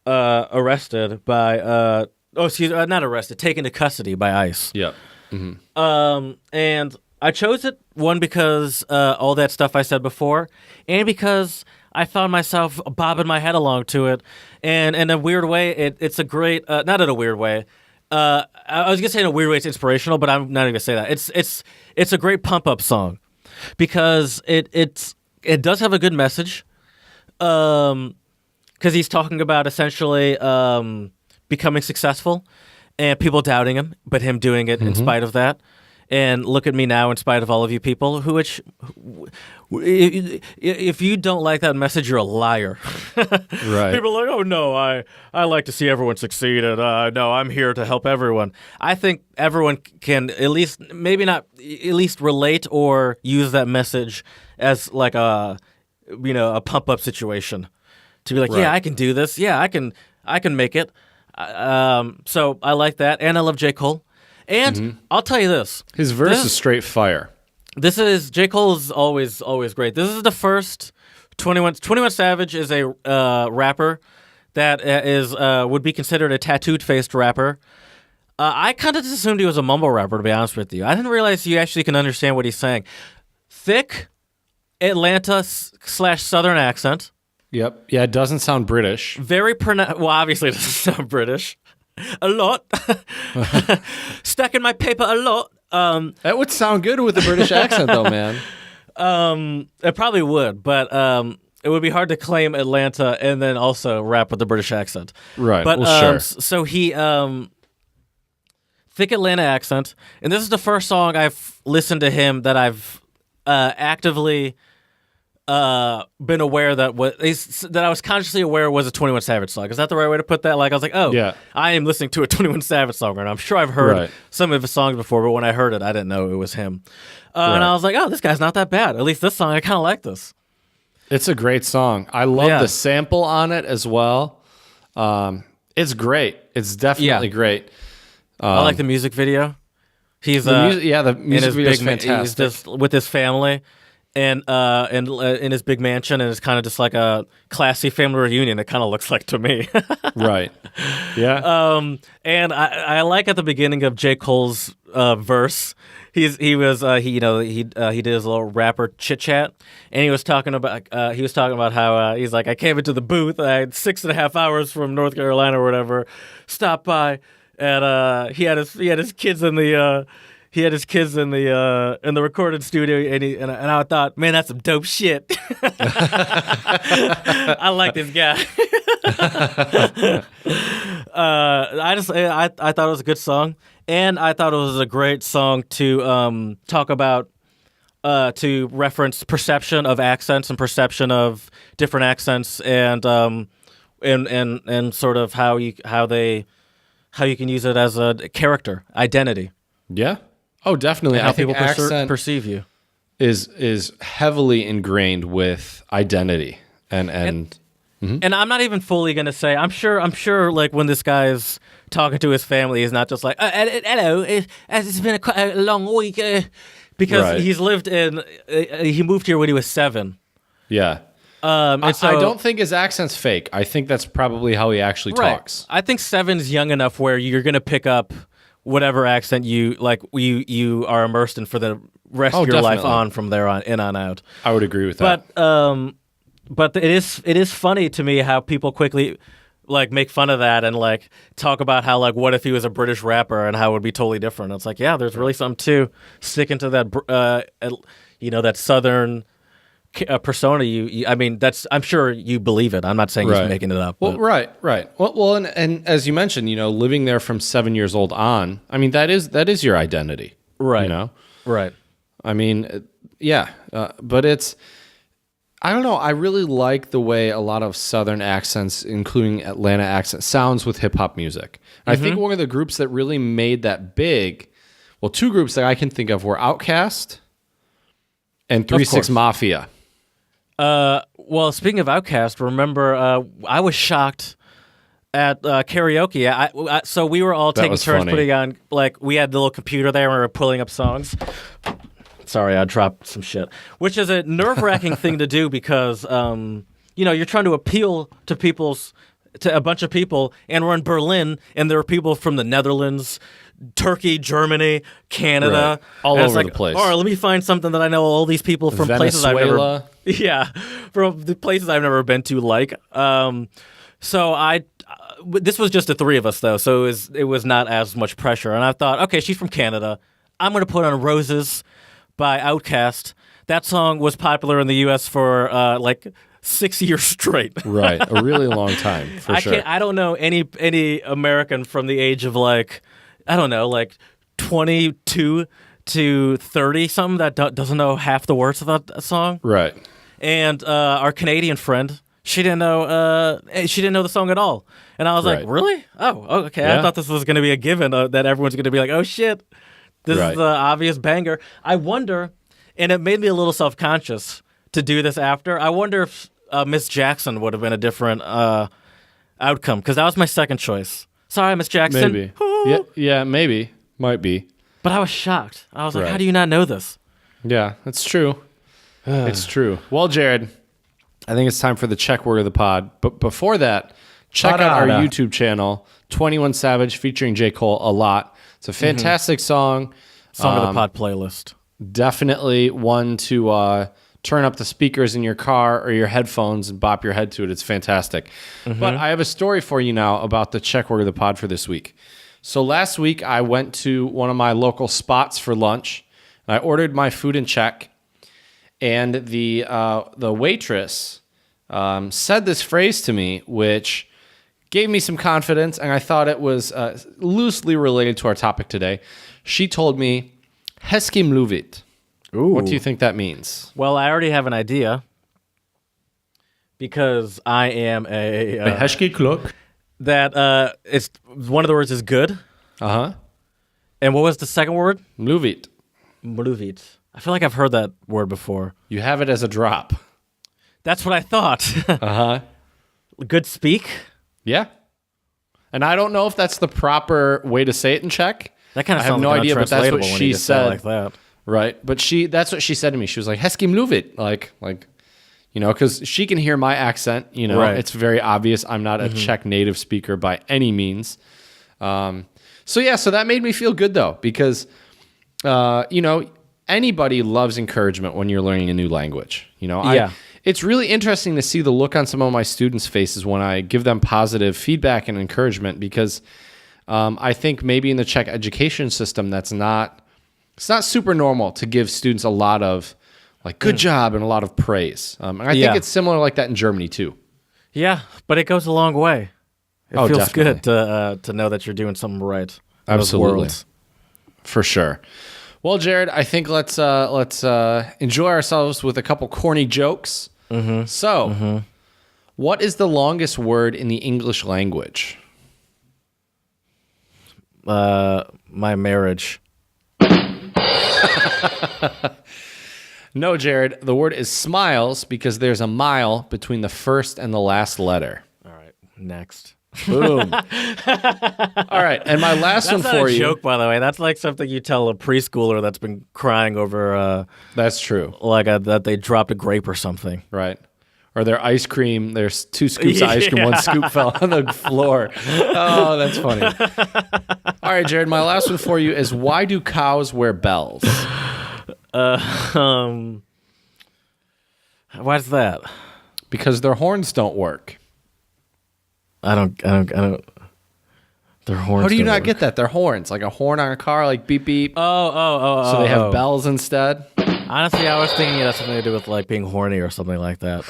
arrested by... not arrested, taken to custody by ICE. Yep. Mm-hmm. And I chose it, one, because all that stuff I said before, and because I found myself bobbing my head along to it. And in a weird way, it's a great, not in a weird way. I was going to say in a weird way it's inspirational, but I'm not even going to say that. It's a great pump-up song because it does have a good message. Because he's talking about essentially... becoming successful and people doubting him, but him doing it in spite of that. And look at me now in spite of all of you people if you don't like that message, you're a liar. Right. People are like, oh no, I like to see everyone succeed, and no, I'm here to help everyone. I think everyone can at least relate or use that message as like a pump up situation to be like, yeah, I can do this. Yeah, I can make it. So I like that, and I love J. Cole. And I'll tell you this: his verse is straight fire. This is J. Cole is always great. This is the first 21 Savage is a rapper that would be considered a tattooed faced rapper. I kind of just assumed he was a mumble rapper, to be honest with you. I didn't realize you actually can understand what he's saying. Thick Atlanta / Southern accent. Yep. Yeah, it doesn't sound British. Well, obviously it doesn't sound British. A lot. Stacking my paper a lot. That would sound good with a British accent, though, man. It probably would, but it would be hard to claim Atlanta and then also rap with the British accent. Right, but, sure. So he... thick Atlanta accent. And this is the first song I've listened to him that I've actively... been aware that I was consciously aware was a 21 Savage song. Is that the right way to put that? Like I was like, oh, yeah, I am listening to a 21 Savage song, and I'm sure I've heard some of his songs before, but when I heard it, I didn't know it was him. And I was like, oh, this guy's not that bad. At least this song, I kind of like this. It's a great song. I love the sample on it as well. It's great. It's definitely great. I like the music video. He's the music video is fantastic. He's just with his family. And in his big mansion, and it's kind of just like a classy family reunion. It kind of looks like to me, right? Yeah. And I like at the beginning of J. Cole's verse. He did his little rapper chit chat, and he was talking about how he's like, I came into the booth, I had 6.5 hours from North Carolina or whatever, stopped by, and he had his kids in the recorded studio, and I thought, man, that's some dope shit. I like this guy. I thought it was a good song, and I thought it was a great song to talk about, to reference perception of accents and perception of different accents, and sort of how you can use it as a character identity. Yeah. Oh, definitely. How I think people accent perceive you is heavily ingrained with identity, and And I'm not even fully gonna say. I'm sure. Like when this guy's talking to his family, he's not just like, "Hello, it's been a long week," because Right. he's lived in. He moved here when he was 7. yeah. And I so, don't think his accent's fake. I think that's probably how he actually right. talks. I think 7's young enough where you're gonna pick up whatever accent you are immersed in for the rest of your life definitely. on from there on out. I would agree with that. But it is funny to me how people quickly like make fun of that and like talk about how like what if he was a British rapper and how it would be totally different. It's like, yeah, there's really something to sticking to that that Southern persona. I mean, I'm sure you believe it. I'm not saying Right. he's making it up. Well, but- right. Well, and as you mentioned, living there from 7 years old on, I mean, that is your identity, Right. Right. I mean, yeah, but it's, I don't know. I really like the way a lot of Southern accents, including Atlanta accent, sounds with hip hop music. I think one of the groups that really made that big, well, two groups that I can think of were Outkast and 3 6 Mafia. Well, speaking of Outkast, remember I was shocked at karaoke. So we were all taking was turns funny. putting on, like, we had the little computer there and we were pulling up songs. Sorry, I dropped some shit. Which is a nerve-wracking thing to do because, you're trying to appeal to a bunch of people, and we're in Berlin, and there are people from the Netherlands, Turkey, Germany, Canada. Right. All And it's over like, the place. All right, let me find something that I know all these people from places I've never... Venezuela. Yeah, from the places I've never been to, like. So this was just the three of us, though, so it was not as much pressure. And I thought, okay, she's from Canada. I'm going to put on Roses by Outkast. That song was popular in the U.S. for, 6 years straight. Right, a really long time, for sure. I don't know any American from the age of, 22 to 30 something that doesn't know half the words of that song. Right. And our Canadian friend, she didn't know the song at all. And I was like, Right. really? Oh, okay. Yeah. I thought this was going to be a given that everyone's going to be like, oh shit, this Right. is the obvious banger. I wonder, and it made me a little self-conscious to do this after. I wonder if Miss Jackson would have been a different outcome, because that was my second choice. Sorry, Miss Jackson. Maybe. Ooh. Yeah, maybe. Might be. But I was shocked. I was like, Right. how do you not know this? Yeah, that's true. It's true. Well, Jared, I think it's time for the Czech word of the pod. But before that, check out our Parada. YouTube channel, 21 Savage, featuring J. Cole a lot. It's a fantastic song. Song of the pod playlist. Definitely one to turn up the speakers in your car or your headphones and bop your head to it. It's fantastic. But I have a story for you now about the Czech word of the pod for this week. So last week, I went to one of my local spots for lunch. I ordered my food in Czech, and the waitress said this phrase to me, which gave me some confidence, and I thought it was loosely related to our topic today. She told me, "Hezky mluvit." What do you think that means? Well, I already have an idea because I am a Hezky kluk. that it's one of the words is good. Uh-huh. And what was the second word? Mluvit. Mluvit. I feel like I've heard that word before. You have it as a drop. That's what I thought. Uh-huh. Good speak. Yeah. And I don't know if that's the proper way to say it in Czech. That kind I of have sounds no like idea, but that's what untranslatable when she you just say it said. like that. Right. But that's what she said to me. She was like, "Hezky mluvit." Like, because she can hear my accent, Right. It's very obvious I'm not a Czech native speaker by any means. So that made me feel good, though, because anybody loves encouragement when you're learning a new language. Yeah. It's really interesting to see the look on some of my students' faces when I give them positive feedback and encouragement, because I think maybe in the Czech education system, it's not super normal to give students a lot of like good job and a lot of praise. And I think it's similar like that in Germany too. Yeah, but it goes a long way. It feels definitely. good to know that you're doing something right. in those Absolutely. worlds. For sure. Well, Jared, I think let's enjoy ourselves with a couple corny jokes. Mm-hmm. So, what is the longest word in the English language? My marriage. No, Jared. The word is smiles because there's a mile between the first and the last letter. All right, next. Boom. All right, and my last That's one not for a you. joke, by the way. That's like something you tell a preschooler that's been crying over, That's true, that they dropped a grape or something. right? Or their ice cream. There's 2 scoops of ice cream. 1 scoop fell on the floor. Oh, that's funny. All right, Jared. My last one for you is: why do cows wear bells? Why's that? Because their horns don't work. I don't. Their horns. How do you don't not work. get that? Their horns, like a horn on a car, like beep beep. Oh. So they have bells instead. Honestly, I was thinking it has something to do with like being horny or something like that.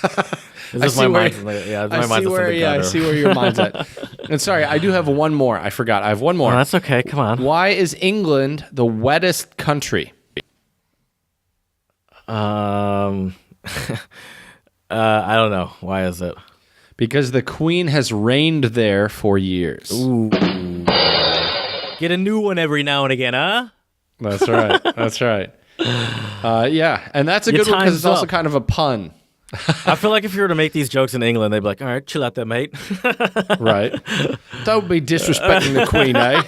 This I is see my where- mind's in the, yeah, my I mind's see in where, the I gutter. see where your mind's at. And sorry, I do have one more. I forgot. I have one more. Oh, that's okay. Come on. Why is England the wettest country? I don't know. Why is it? Because the Queen has reigned there for years. Ooh. Get a new one every now and again, huh? That's right. That's right. Yeah, and that's a Your good one because it's time's also up. kind of a pun. I feel like if you were to make these jokes in England, they'd be like, all right, chill out there, mate. Right. Don't be disrespecting the Queen, eh?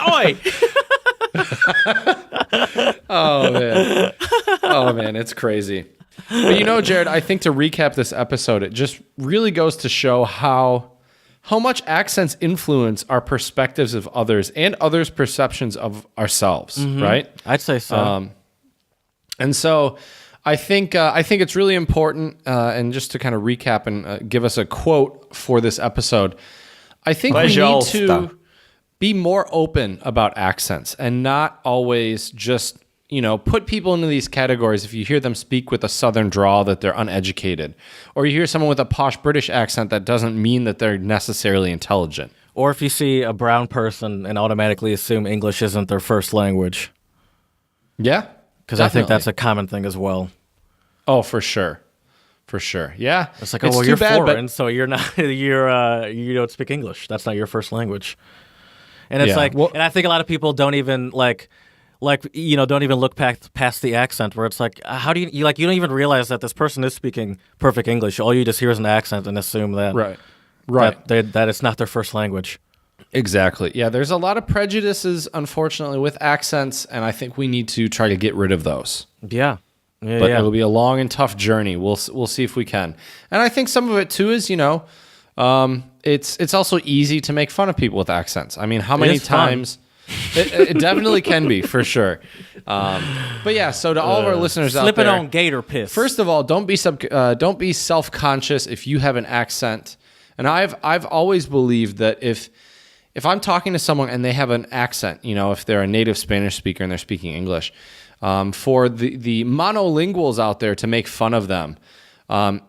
Oi! Oh, man, it's crazy. But Jared, I think to recap this episode, it just really goes to show how much accents influence our perspectives of others and others' perceptions of ourselves, right? I'd say so. And so I think it's really important, and just to kind of recap and give us a quote for this episode, I think we need to be more open about accents and not always just, put people into these categories. If you hear them speak with a Southern drawl, that they're uneducated, or you hear someone with a posh British accent, that doesn't mean that they're necessarily intelligent. Or if you see a brown person and automatically assume English isn't their first language. Yeah. Because I think that's a common thing as well. Oh, for sure. For sure. Yeah. It's like, It's well, too you're bad, but- foreign, so you're not, you don't speak English. That's not your first language. And it's Yeah. Well- and I think a lot of people don't even don't even look past the accent, where it's like, how do you don't even realize that this person is speaking perfect English. All you just hear is an accent and assume that Right. that it's not their first language. Exactly. Yeah, there's a lot of prejudices, unfortunately, with accents, and I think we need to try to get rid of those. Yeah. Yeah, But yeah. it'll be a long and tough journey. We'll see if we can. And I think some of it too is, it's also easy to make fun of people with accents. I mean, how many is fun. times? It definitely can be, for sure. But yeah, so to all of our listeners out Slipping there, on gator piss. first of all, don't be self-conscious if you have an accent. And I've always believed that if I'm talking to someone and they have an accent, if they're a native Spanish speaker and they're speaking English, for the monolinguals out there to make fun of them,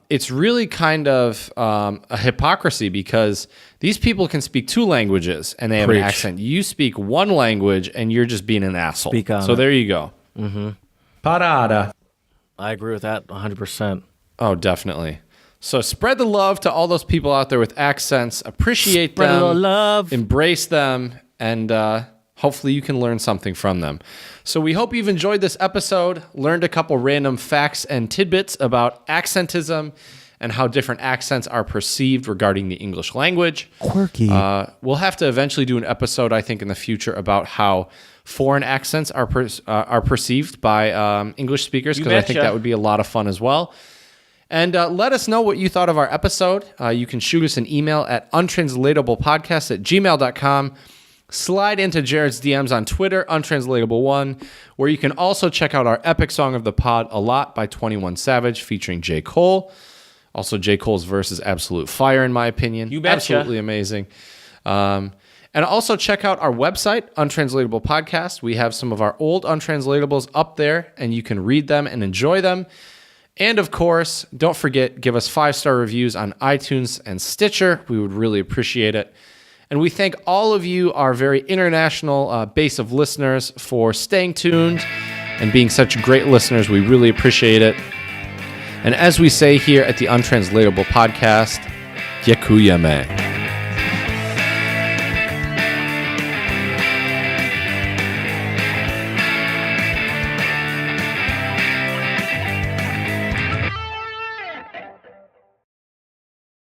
it's really kind of a hypocrisy, because these people can speak 2 languages and they have Preach. an accent. You speak 1 language and you're just being an asshole. Speak on so it. there you go. Parada. I agree with that 100%. Oh, definitely. So spread the love to all those people out there with accents. Appreciate Spread a them. little love. Embrace them. And hopefully you can learn something from them. So we hope you've enjoyed this episode, learned a couple random facts and tidbits about accentism and how different accents are perceived regarding the English language. Quirky. We'll have to eventually do an episode, I think, in the future about how foreign accents are perceived by English speakers, because I think betcha. that would be a lot of fun as well. And let us know what you thought of our episode. You can shoot us an email at untranslatablepodcast@gmail.com. slide into Jared's DMs on Twitter, Untranslatable1, where you can also check out our epic song of the pod, A Lot by 21 Savage, featuring J. Cole. Also, J. Cole's verse is absolute fire, in my opinion. You betcha. Absolutely amazing. And also check out our website, Untranslatable Podcast. We have some of our old Untranslatables up there, and you can read them and enjoy them. And of course, don't forget, give us 5-star reviews on iTunes and Stitcher. We would really appreciate it. And we thank all of you, our very international base of listeners, for staying tuned and being such great listeners. We really appreciate it. And as we say here at the Untranslatable Podcast, Děkujeme.